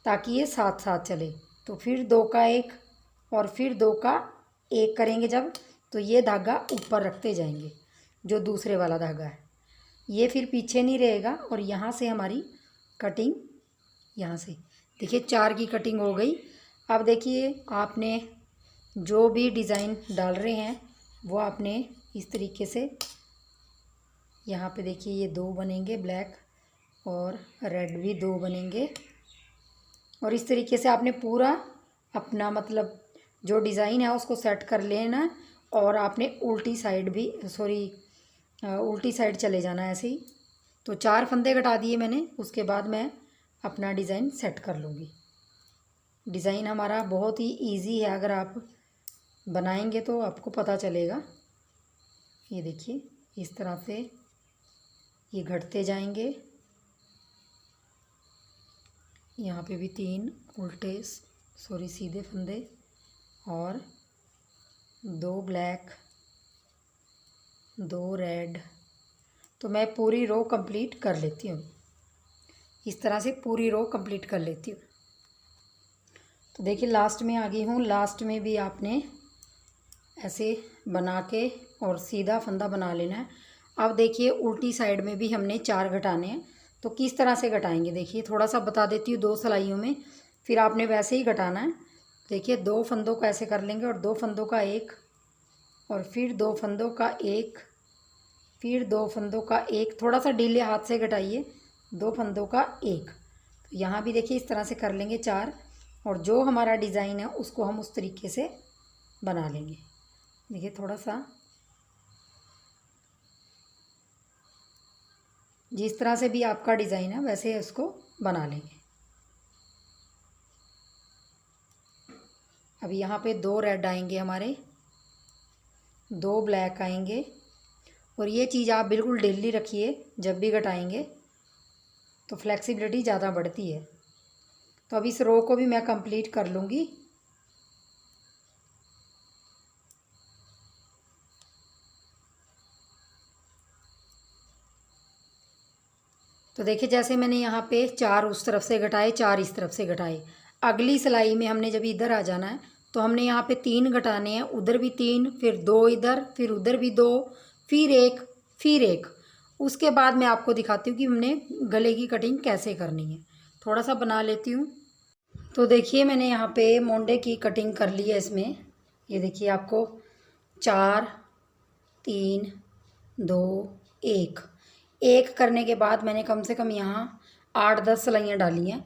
Speaker 1: ताकि ये साथ साथ चले। तो फिर 2 का 1 और फिर 2 का 1 करेंगे जब, तो ये धागा ऊपर रखते जाएंगे। जो दूसरे वाला धागा है, ये फिर पीछे नहीं रहेगा। और यहाँ से हमारी कटिंग, यहाँ से देखिए 4 की कटिंग हो गई। अब देखिए आपने जो भी डिज़ाइन डाल रहे हैं वो आपने इस तरीके से, यहाँ पे देखिए ये 2 बनेंगे ब्लैक और रेड भी 2 बनेंगे। और इस तरीके से आपने पूरा अपना मतलब जो डिज़ाइन है उसको सेट कर लेना। और आपने उल्टी साइड भी उल्टी साइड चले जाना ऐसे ही। तो 4 फंदे कटा दिए मैंने, उसके बाद मैं अपना डिज़ाइन सेट कर लूँगी। डिज़ाइन हमारा बहुत ही इजी है, अगर आप बनाएंगे तो आपको पता चलेगा। ये देखिए इस तरह से ये घटते जाएंगे। यहाँ पे भी 3 उल्टे सीधे फंदे और 2 ब्लैक, 2 रेड। तो मैं पूरी रो कंप्लीट कर लेती हूँ, इस तरह से पूरी रो कंप्लीट कर लेती हूँ। तो देखिए लास्ट में आ गई हूँ। लास्ट में भी आपने ऐसे बना के और सीधा फंदा बना लेना है। अब देखिए उल्टी साइड में भी हमने 4 घटाने हैं, तो किस तरह से घटाएंगे देखिए थोड़ा सा बता देती हूँ। 2 सिलाइयों में फिर आपने वैसे ही घटाना है। देखिए 2 फंदों का ऐसे कर लेंगे और 2 फंदों का एक, और फिर 2 फंदों का एक, फिर 2 फंदों का एक। थोड़ा सा ढीले हाथ से घटाइए। 2 फंदों का एक। तो यहाँ भी देखिए इस तरह से कर लेंगे 4, और जो हमारा डिज़ाइन है उसको हम उस तरीके से बना लेंगे। देखिए थोड़ा सा जिस तरह से भी आपका डिज़ाइन है वैसे उसको बना लेंगे। अब यहाँ पे 2 रेड आएंगे हमारे, 2 ब्लैक आएंगे। और ये चीज़ आप बिल्कुल डेली रखिए, जब भी घटाएंगे तो फ्लेक्सिबिलिटी ज़्यादा बढ़ती है। तो अब इस रो को भी मैं कंप्लीट कर लूँगी। तो देखिए जैसे मैंने यहाँ पे 4 उस तरफ से घटाए, 4 इस तरफ से घटाए। अगली सिलाई में हमने जब इधर आ जाना है तो हमने यहाँ पे 3 घटाने हैं, उधर भी 3, फिर 2 इधर, फिर उधर भी 2, फिर 1, फिर 1। उसके बाद मैं आपको दिखाती हूँ कि हमने गले की कटिंग कैसे करनी है। थोड़ा सा बना लेती हूँ। तो देखिए मैंने यहाँ पे मोंडे की कटिंग कर ली है इसमें। ये देखिए आपको 4, 3, 2, 1 करने के बाद मैंने कम से कम यहाँ 8-10 सिलाइयाँ डाली हैं।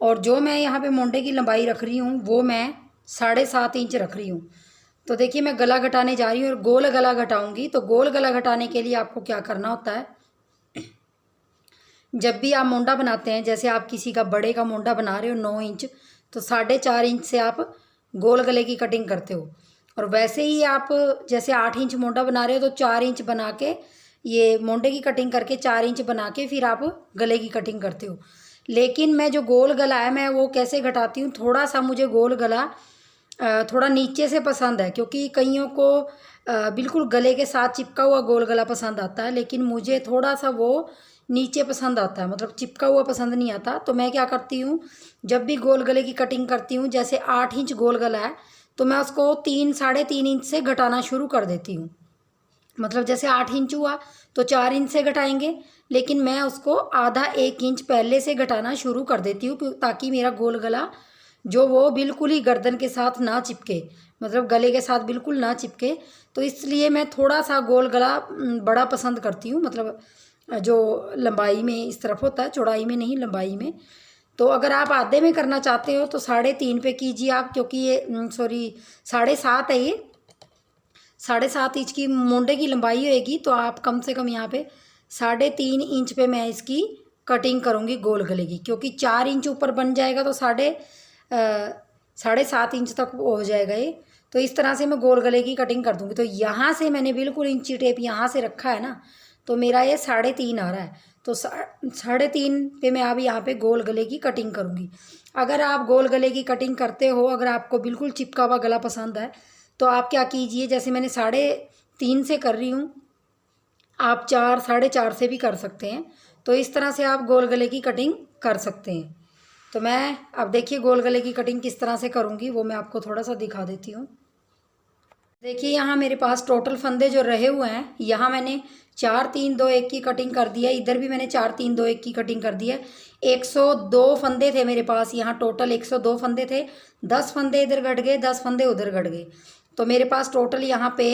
Speaker 1: और जो मैं यहाँ पे मोंडे की लंबाई रख रही हूँ वो मैं 7.5 इंच रख रही हूँ। तो देखिए मैं गला घटाने जा रही हूँ और गोल गला घटाऊँगी। तो गोल गला घटाने के लिए आपको क्या करना होता है, जब भी आप मोंडा बनाते हैं, जैसे आप किसी का बड़े का मोंडा बना रहे हो 9 इंच, तो 4.5 इंच से आप गोल गले की कटिंग करते हो। और वैसे ही आप जैसे 8 इंच मोंडा बना रहे हो तो 4 इंच बना के, ये मोंडे की कटिंग करके 4 इंच बना के फिर आप गले की कटिंग करते हो। लेकिन मैं जो गोल गला है मैं वो कैसे घटाती हूँ, थोड़ा सा मुझे गोल गला थोड़ा नीचे से पसंद है, क्योंकि कईयों को बिल्कुल गले के साथ चिपका हुआ गोल गला पसंद आता है, लेकिन मुझे थोड़ा सा वो नीचे पसंद आता है, मतलब चिपका हुआ पसंद नहीं आता। तो मैं क्या करती हूँ, जब भी गोल गले की कटिंग करती हूँ, जैसे 8 इंच गोल गला है तो मैं उसको 3-3.5 इंच से घटाना शुरू कर देती हूँ। मतलब जैसे 8 इंच हुआ तो 4 इंच से घटाएंगे, लेकिन मैं उसको आधा 1 इंच पहले से घटाना शुरू कर देती हूँ, ताकि मेरा गोल गला जो वो बिल्कुल ही गर्दन के साथ ना चिपके, मतलब गले के साथ बिल्कुल ना चिपके। तो इसलिए मैं थोड़ा सा गोल गला बड़ा पसंद करती हूँ, मतलब जो लंबाई में इस तरफ होता है, चौड़ाई में नहीं लंबाई में। तो अगर आप आधे में करना चाहते हो तो 3.5 पे कीजिए आप, क्योंकि ये 7.5 है, ये 7.5 इंच की मोंडे की लंबाई होएगी। तो आप कम से कम यहाँ पे 3.5 इंच पे मैं इसकी कटिंग करूँगी गोल गले की, क्योंकि 4 इंच ऊपर बन जाएगा तो 7.5 इंच तक हो जाएगा ये। तो इस तरह से मैं गोल गले की कटिंग कर दूँगी। तो यहाँ से मैंने बिल्कुल इंची टेप यहाँ से रखा है ना, तो मेरा ये 3.5 आ रहा है। तो 3.5 पे मैं अब यहाँ पे गोल गले की कटिंग करूँगी। अगर आप गोल गले की कटिंग करते हो, अगर आपको बिल्कुल चिपका हुआ गला पसंद है, तो आप क्या कीजिए, जैसे मैंने 3.5 से कर रही हूँ, आप 4, 4.5 से भी कर सकते हैं। तो इस तरह से आप गोल गले की कटिंग कर सकते हैं। तो मैं अब देखिए गोल गले की कटिंग किस तरह से करूँगी वो मैं आपको थोड़ा सा दिखा देती हूँ। देखिए यहाँ मेरे पास टोटल फंदे जो रहे हुए हैं, यहाँ मैंने 4 3 2 1 की कटिंग कर दी है, इधर भी मैंने 4 3 2 1 की कटिंग कर दी है। 102 फंदे थे मेरे पास, यहाँ टोटल 102 फंदे थे। 10 फंदे इधर घट गए, 10 फंदे उधर घट गए, तो मेरे पास टोटल यहाँ पे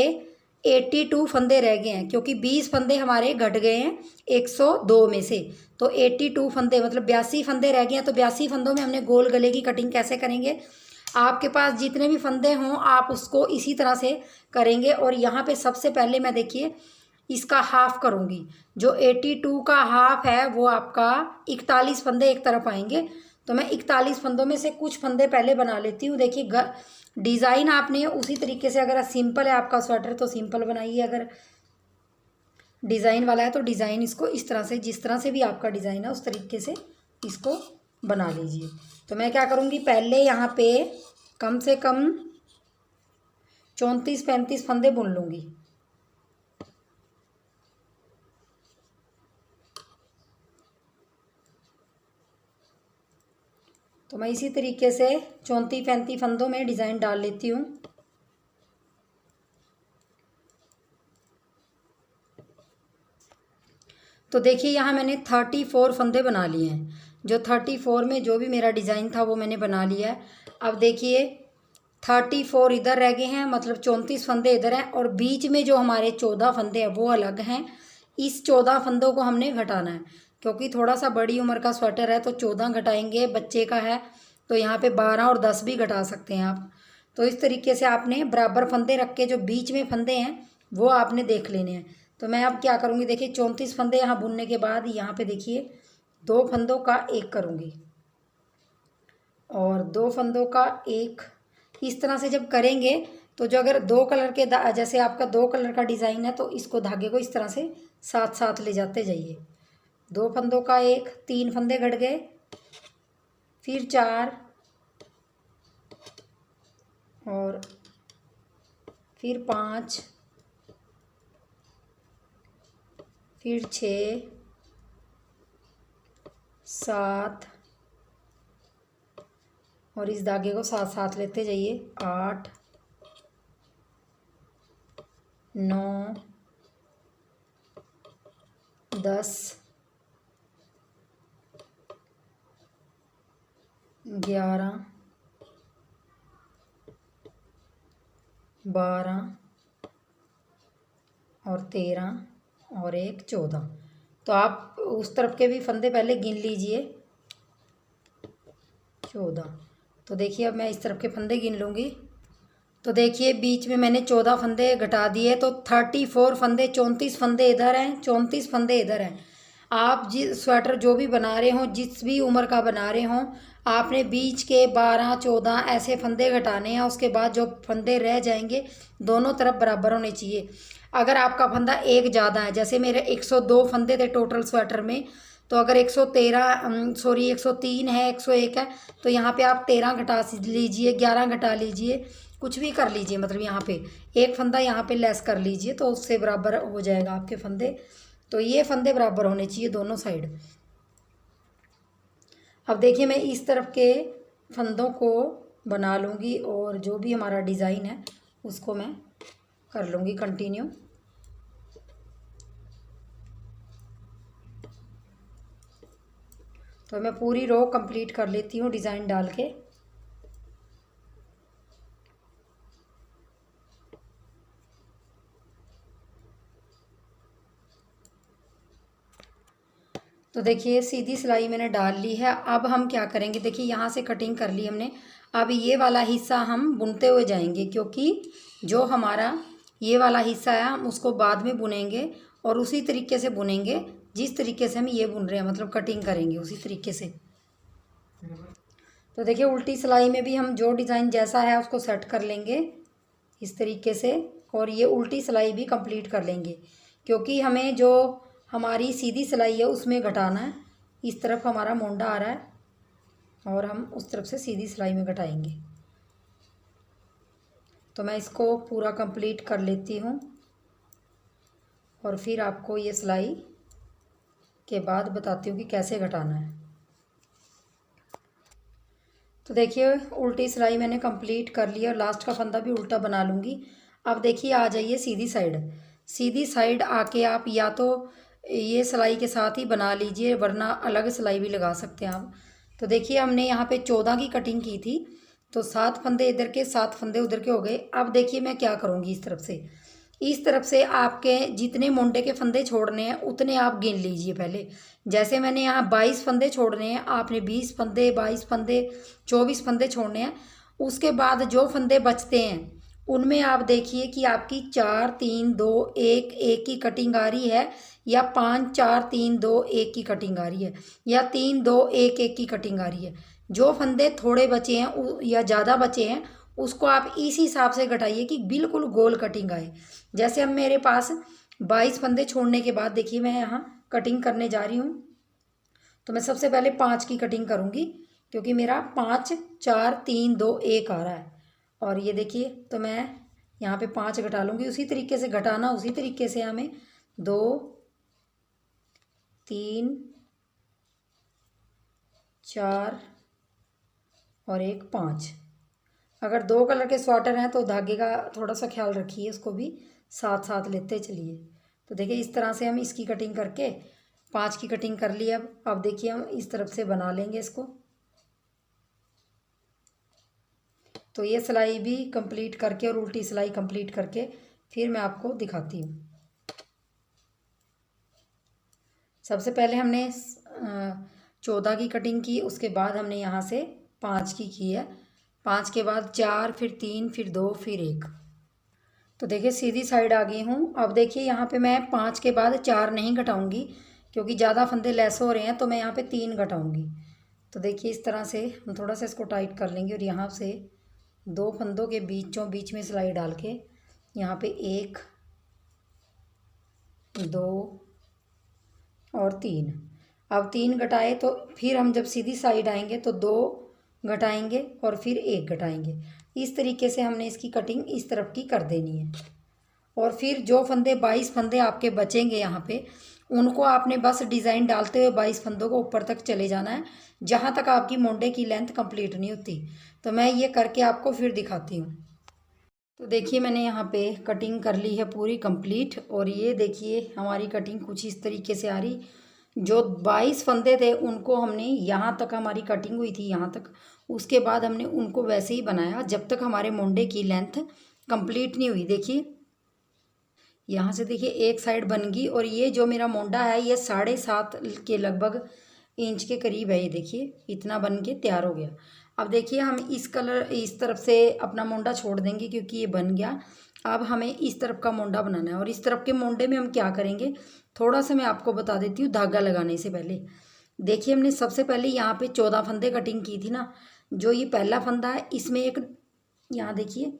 Speaker 1: 82 फंदे रह गए हैं, क्योंकि 20 फंदे हमारे घट गए हैं 102 में से। तो 82 फंदे मतलब 82 फंदे रह गए हैं। तो 82 फंदों में हमने गोल गले की कटिंग कैसे करेंगे, आपके पास जितने भी फंदे हों आप उसको इसी तरह से करेंगे। और यहाँ पे सबसे पहले मैं देखिए इसका हाफ करूँगी। जो 82 का हाफ है वो आपका 41 फंदे एक तरफ आएंगे। तो मैं 41 फंदों में से कुछ फंदे पहले बना लेती हूँ। देखिए डिज़ाइन आपने उसी तरीके से, अगर सिंपल है आपका स्वेटर तो सिंपल बनाइए, अगर डिज़ाइन वाला है तो डिज़ाइन इसको इस तरह से, जिस तरह से भी आपका डिज़ाइन है उस तरीके से इसको बना लीजिए। तो मैं क्या करूँगी, पहले यहाँ पे कम से कम 34-35 फंदे बुन लूँगी। तो मैं इसी तरीके से 34-35 फंदों में डिज़ाइन डाल लेती हूँ। तो देखिए यहाँ मैंने 34 फंदे बना लिए हैं। जो 34 में जो भी मेरा डिज़ाइन था वो मैंने बना लिया है। अब देखिए 34 इधर रह गए हैं, मतलब 34 फंदे इधर हैं, और बीच में जो हमारे 14 फंदे हैं वो अलग हैं। इस 14 फंदों को हमने घटाना है, क्योंकि थोड़ा सा बड़ी उम्र का स्वेटर है तो 14 घटाएंगे, बच्चे का है तो यहाँ पे 12 और 10 भी घटा सकते हैं आप। तो इस तरीके से आपने बराबर फंदे रख के जो बीच में फंदे हैं वो आपने देख लेने हैं। तो मैं अब क्या करूँगी, देखिए 34 फंदे यहाँ बुनने के बाद यहाँ पे देखिए 2 फंदों का एक करूँगी और 2 फंदों का एक। इस तरह से जब करेंगे तो जो अगर 2 कलर के जैसे आपका 2 कलर का डिज़ाइन है तो इसको धागे को इस तरह से साथ साथ ले जाते जाइए। 2 फंदों का एक, 3 फंदे घट गए, फिर 4 और फिर 5, फिर 6 7 और इस धागे को साथ साथ लेते जाइए, 8 9 10 11 12 और 13 और एक 14। तो आप उस तरफ के भी फंदे पहले गिन लीजिए, 14। तो देखिए अब मैं इस तरफ के फंदे गिन लूँगी। तो देखिए बीच में मैंने 14 फंदे घटा दिए, तो 34 फंदे, 34 फंदे इधर हैं, 34 फंदे इधर हैं। आप जिस स्वेटर जो भी बना रहे हों, जिस भी उम्र का बना रहे हों, आपने बीच के 12 14 ऐसे फंदे घटाने हैं। उसके बाद जो फंदे रह जाएंगे दोनों तरफ बराबर होने चाहिए। अगर आपका फंदा एक ज़्यादा है, जैसे मेरे 102 फंदे थे टोटल स्वेटर में, तो अगर 103 है, 101 है, तो यहाँ पे आप 13 घटा लीजिए, 11 घटा लीजिए, कुछ भी कर लीजिए। मतलब यहाँ पे एक फंदा यहाँ पे लेस कर लीजिए तो उससे बराबर हो जाएगा आपके फंदे। तो ये फंदे बराबर होने चाहिए दोनों साइड। अब देखिए मैं इस तरफ के फंदों को बना लूँगी और जो भी हमारा डिज़ाइन है उसको मैं कर लूँगी कंटिन्यू। तो मैं पूरी रो कंप्लीट कर लेती हूँ डिज़ाइन डाल के। तो देखिए सीधी सिलाई मैंने डाल ली है। अब हम क्या करेंगे, देखिए यहाँ से कटिंग कर ली हमने। अब ये वाला हिस्सा हम बुनते हुए जाएंगे, क्योंकि जो हमारा ये वाला हिस्सा है हम उसको बाद में बुनेंगे और उसी तरीके से बुनेंगे जिस तरीके से हम ये बुन रहे हैं, मतलब कटिंग करेंगे उसी तरीके से। तो देखिए उल्टी सिलाई में भी हम जो डिज़ाइन जैसा है उसको सेट कर लेंगे इस तरीके से, और ये उल्टी सिलाई भी कंप्लीट कर लेंगे, क्योंकि हमें जो हमारी सीधी सिलाई है उसमें घटाना है। इस तरफ हमारा मोंडा आ रहा है और हम उस तरफ से सीधी सिलाई में घटाएंगे। तो मैं इसको पूरा कंप्लीट कर लेती हूँ और फिर आपको ये सिलाई के बाद बताती हूँ कि कैसे घटाना है। तो देखिए उल्टी सिलाई मैंने कंप्लीट कर लिया और लास्ट का फंदा भी उल्टा बना लूँगी। अब देखिए आ जाइए सीधी साइड। सीधी साइड आके आप या तो ये सिलाई के साथ ही बना लीजिए, वरना अलग सिलाई भी लगा सकते हैं आप। तो देखिए हमने यहाँ पे 14 की कटिंग की थी, तो 7 फंदे इधर के 7 फंदे उधर के हो गए। अब देखिए मैं क्या करूँगी, इस तरफ से आपके जितने मोंडे के फंदे छोड़ने हैं उतने आप गिन लीजिए पहले। जैसे मैंने यहाँ 22 फंदे छोड़ने हैं, आपने 20 फंदे, 22 फंदे, 24 फंदे छोड़ने हैं। उसके बाद जो फंदे बचते हैं उनमें आप देखिए कि आपकी 4 3 2 1 1 की कटिंग आ रही है, या 5 4 3 2 1 की कटिंग आ रही है, या 3 2 1 1 की कटिंग आ रही है। जो फंदे थोड़े बचे हैं या ज़्यादा बचे हैं उसको आप इस हिसाब से घटाइए कि बिल्कुल गोल कटिंग आए। जैसे अब मेरे पास 22 फंदे छोड़ने के बाद देखिए मैं यहाँ कटिंग करने जा रही हूँ। तो मैं सबसे पहले 5 की कटिंग करूँगी, क्योंकि मेरा 5 4 3 2 1 आ रहा है। और ये देखिए तो मैं यहाँ पे 5 घटा लूँगी। उसी तरीके से घटाना, उसी तरीके से हमें 2 3 4 और 1 5। अगर 2 कलर के स्वेटर हैं तो धागे का थोड़ा सा ख्याल रखिए, उसको भी साथ साथ लेते चलिए। तो देखिए इस तरह से हम इसकी कटिंग करके 5 की कटिंग कर ली। अब देखिए हम इस तरफ से बना लेंगे इसको। तो ये सिलाई भी कंप्लीट करके और उल्टी सिलाई कंप्लीट करके फिर मैं आपको दिखाती हूँ। सबसे पहले हमने 14 की कटिंग की, उसके बाद हमने यहाँ से 5 की है। 5 के बाद 4, फिर 3, फिर 2, फिर 1। तो देखिए सीधी साइड आ गई हूँ। अब देखिए यहाँ पे मैं 5 के बाद 4 नहीं घटाऊँगी, क्योंकि ज़्यादा फंदे लेस हो रहे हैं, तो मैं यहाँ पे 3 घटाऊँगी। तो देखिए इस तरह से हम थोड़ा सा इसको टाइट कर लेंगे और यहाँ से 2 फंदों के बीचों बीच में सिलाई डाल के यहाँ पे 1 2 और 3। अब 3 घटाए तो फिर हम जब सीधी साइड आएंगे तो 2 घटाएंगे और फिर 1 घटाएंगे। इस तरीके से हमने इसकी कटिंग इस तरफ की कर देनी है। और फिर जो फंदे 22 फंदे आपके बचेंगे यहाँ पे, उनको आपने बस डिज़ाइन डालते हुए 22 फंदों को ऊपर तक चले जाना है, जहाँ तक आपकी मोंडे की लेंथ कंप्लीट नहीं होती। तो मैं ये करके आपको फिर दिखाती हूँ। तो देखिए मैंने यहाँ पे कटिंग कर ली है पूरी कंप्लीट, और ये देखिए हमारी कटिंग कुछ इस तरीके से आ रही। जो 22 फंदे थे उनको हमने यहाँ तक, हमारी कटिंग हुई थी यहाँ तक, उसके बाद हमने उनको वैसे ही बनाया जब तक हमारे मोंडे की लेंथ कंप्लीट नहीं हुई। देखिए यहाँ से देखिए एक साइड बन गई, और ये जो मेरा मोंडा है ये 7.5 के लगभग इंच के करीब है। ये देखिए इतना बन के तैयार हो गया। अब देखिए हम इस तरफ से अपना मोंडा छोड़ देंगे, क्योंकि ये बन गया। अब हमें इस तरफ का मोंडा बनाना है, और इस तरफ के मोंडे में हम क्या करेंगे थोड़ा सा मैं आपको बता देती हूँ। धागा लगाने से पहले देखिए हमने सबसे पहले यहाँ पे 14 फंदे कटिंग की थी ना। जो ये पहला फंदा है इसमें एक, यहाँ देखिए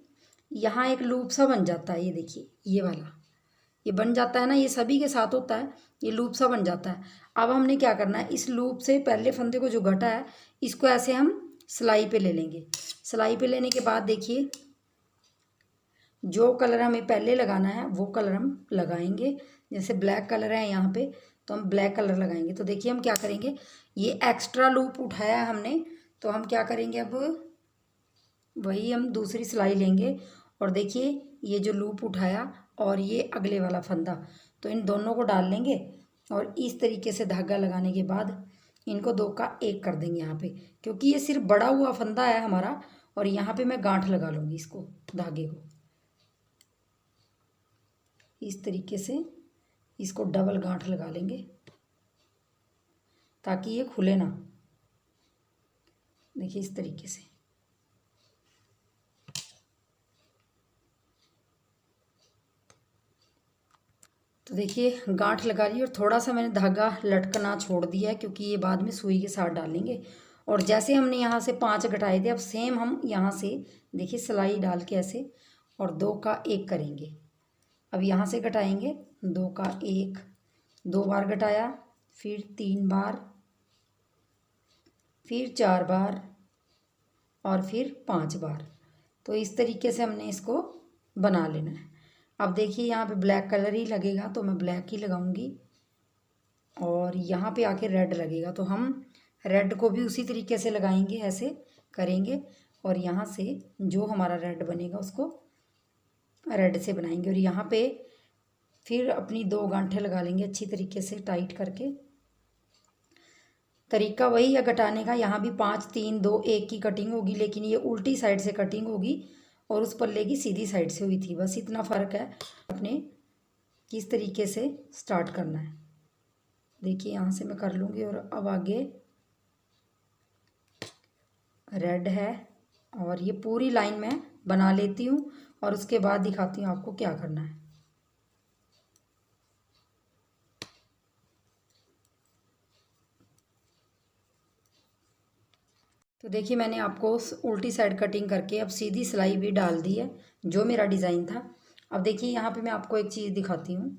Speaker 1: यहाँ एक लूप सा बन जाता है। ये देखिए ये वाला ये बन जाता है ना, ये सभी के साथ होता है, ये लूप सा बन जाता है। अब हमने क्या करना है, इस लूप से पहले फंदे को जो घटा है इसको ऐसे हम सिलाई पे ले लेंगे। सिलाई पे लेने के बाद देखिए जो कलर हमें पहले लगाना है वो कलर हम लगाएंगे। जैसे ब्लैक कलर है यहाँ पे, तो हम ब्लैक कलर लगाएंगे। तो देखिए हम क्या करेंगे, ये एक्स्ट्रा लूप उठाया है हमने, तो हम क्या करेंगे अब वही हम दूसरी सिलाई लेंगे। और देखिए ये जो लूप उठाया और ये अगले वाला फंदा, तो इन दोनों को डाल लेंगे, और इस तरीके से धागा लगाने के बाद इनको 2 का 1 कर देंगे यहाँ पे, क्योंकि ये सिर्फ बड़ा हुआ फंदा है हमारा। और यहाँ पे मैं गांठ लगा लूँगी इसको, धागे को इस तरीके से इसको डबल गांठ लगा लेंगे ताकि ये खुले ना। देखिए इस तरीके से। तो देखिए गांठ लगा ली, और थोड़ा सा मैंने धागा लटकना छोड़ दिया है, क्योंकि ये बाद में सुई के साथ डालेंगे। और जैसे हमने यहाँ से 5 घटाए थे, अब सेम हम यहाँ से देखिए सिलाई डाल के ऐसे और 2 का 1 करेंगे। अब यहाँ से घटाएंगे 2 का 1, 2 बार घटाया, फिर 3 बार, फिर 4 बार, और फिर 5 बार। तो इस तरीके से हमने इसको बना लेना है। अब देखिए यहाँ पे ब्लैक कलर ही लगेगा, तो मैं ब्लैक ही लगाऊंगी, और यहाँ पे आके रेड लगेगा तो हम रेड को भी उसी तरीके से लगाएंगे, ऐसे करेंगे। और यहाँ से जो हमारा रेड बनेगा उसको रेड से बनाएंगे। और यहाँ पे फिर अपनी 2 गांठें लगा लेंगे अच्छी तरीके से टाइट करके। तरीका वही है घटाने का, यहाँ भी 5 3 2 1 की कटिंग होगी, लेकिन ये उल्टी साइड से कटिंग होगी और उस पल्ले की सीधी साइड से हुई थी। बस इतना फ़र्क है। अपने किस तरीके से स्टार्ट करना है देखिए, यहाँ से मैं कर लूँगी। और अब आगे रेड है और ये पूरी लाइन मैं बना लेती हूँ और उसके बाद दिखाती हूँ आपको क्या करना है। तो देखिए मैंने आपको उल्टी साइड कटिंग करके अब सीधी सिलाई भी डाल दी है जो मेरा डिज़ाइन था। अब देखिए यहाँ पे मैं आपको एक चीज़ दिखाती हूँ।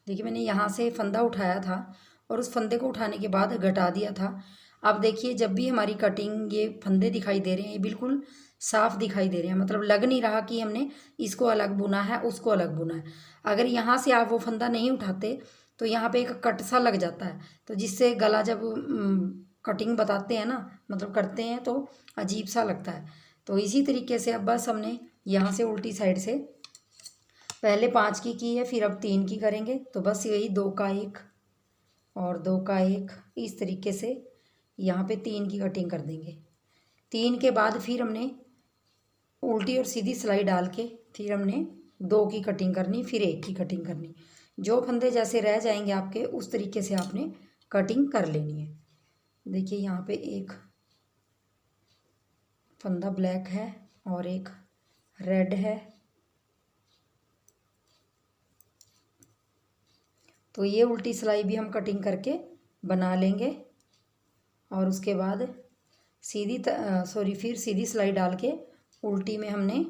Speaker 1: देखिए मैंने यहाँ से फंदा उठाया था और उस फंदे को उठाने के बाद घटा दिया था। अब देखिए जब भी हमारी कटिंग, ये फंदे दिखाई दे रहे हैं, ये बिल्कुल साफ दिखाई दे रहे हैं, मतलब लग नहीं रहा कि हमने इसको अलग बुना है उसको अलग बुना है। अगर यहाँ से आप वो फंदा नहीं उठाते तो यहाँ पे एक कट सा लग जाता है, तो जिससे गला जब कटिंग बताते हैं ना, मतलब करते हैं, तो अजीब सा लगता है। तो इसी तरीके से अब बस हमने यहाँ से उल्टी साइड से पहले 5 की है, फिर अब 3 की करेंगे। तो बस यही 2 का 1 और 2 का 1 इस तरीके से यहाँ पे 3 की कटिंग कर देंगे। 3 के बाद फिर हमने उल्टी और सीधी सिलाई डाल के फिर हमने 2 की कटिंग करनी, फिर 1 की कटिंग करनी। जो फंदे जैसे रह जाएंगे आपके उस तरीके से आपने कटिंग कर लेनी है। देखिए यहाँ पे एक फंदा ब्लैक है और एक रेड है, तो ये उल्टी सिलाई भी हम कटिंग करके बना लेंगे। और उसके बाद फिर सीधी सिलाई डाल के उल्टी में हमने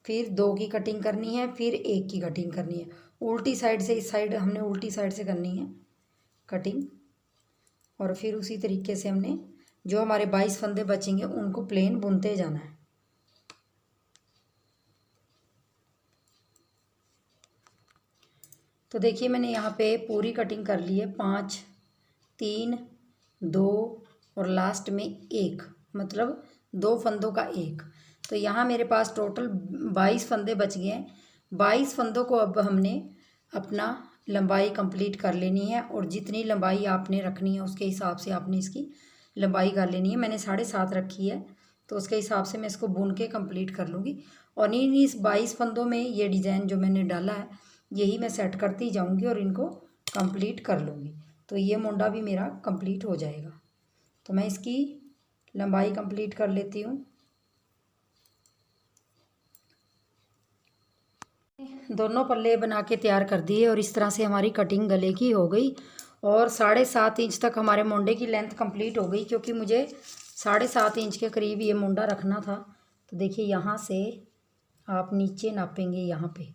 Speaker 1: फिर 2 की कटिंग करनी है, फिर 1 की कटिंग करनी है। उल्टी साइड से इस साइड हमने उल्टी साइड से करनी है कटिंग। और फिर उसी तरीके से हमने जो हमारे 22 फंदे बचेंगे उनको प्लेन बुनते जाना है। तो देखिए मैंने यहाँ पे पूरी कटिंग कर ली है, 5 3 2 और लास्ट में 1, मतलब 2 फंदों का 1। तो यहाँ मेरे पास टोटल 22 फंदे बच गए हैं। 22 फंदों को अब हमने अपना लंबाई कंप्लीट कर लेनी है, और जितनी लंबाई आपने रखनी है उसके हिसाब से आपने इसकी लंबाई कर लेनी है। मैंने 7.5 रखी है, तो उसके हिसाब से मैं इसको बुन के कंप्लीट कर लूँगी। और इस 22 फंदों में ये डिज़ाइन जो मैंने डाला है यही मैं सेट करती जाऊँगी और इनको कंप्लीट कर लूँगी। तो ये मुंडा भी मेरा कंप्लीट हो जाएगा। तो मैं इसकी लंबाई कंप्लीट कर लेती हूँ। दोनों पल्ले बना के तैयार कर दिए और इस तरह से हमारी कटिंग गले की हो गई। और 7.5 इंच तक हमारे मुंडे की लेंथ कंप्लीट हो गई, क्योंकि मुझे 7.5 इंच के करीब ये मुंडा रखना था। तो देखिए यहाँ से आप नीचे नापेंगे, यहाँ पे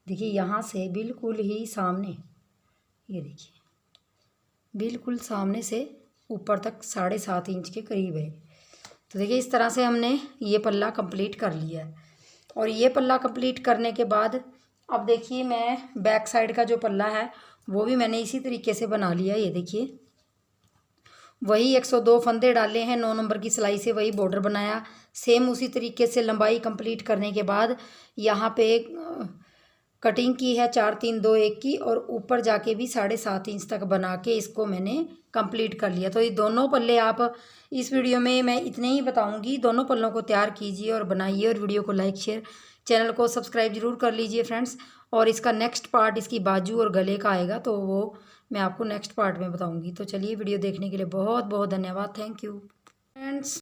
Speaker 1: देखिए यहाँ से बिल्कुल ही सामने, ये देखिए बिल्कुल सामने से ऊपर तक 7.5 इंच के करीब है। तो देखिए इस तरह से हमने ये पल्ला कंप्लीट कर लिया है। और ये पल्ला कंप्लीट करने के बाद अब देखिए मैं बैक साइड का जो पल्ला है वो भी मैंने इसी तरीके से बना लिया। ये देखिए वही 102 फंदे डाले हैं, 9 नंबर की सिलाई से वही बॉर्डर बनाया। सेम उसी तरीके से लंबाई कंप्लीट करने के बाद यहाँ पे कटिंग की है 4 3 2 1 की, और ऊपर जाके भी 7.5 इंच तक बना के इसको मैंने कंप्लीट कर लिया। तो ये दोनों पल्ले आप इस वीडियो में मैं इतने ही बताऊंगी। दोनों पल्लों को तैयार कीजिए और बनाइए, और वीडियो को लाइक शेयर, चैनल को सब्सक्राइब जरूर कर लीजिए फ्रेंड्स। और इसका नेक्स्ट पार्ट इसकी बाजू और गले का आएगा, तो वो मैं आपको नेक्स्ट पार्ट में बताऊँगी। तो चलिए वीडियो देखने के लिए बहुत बहुत धन्यवाद। Thank you friends.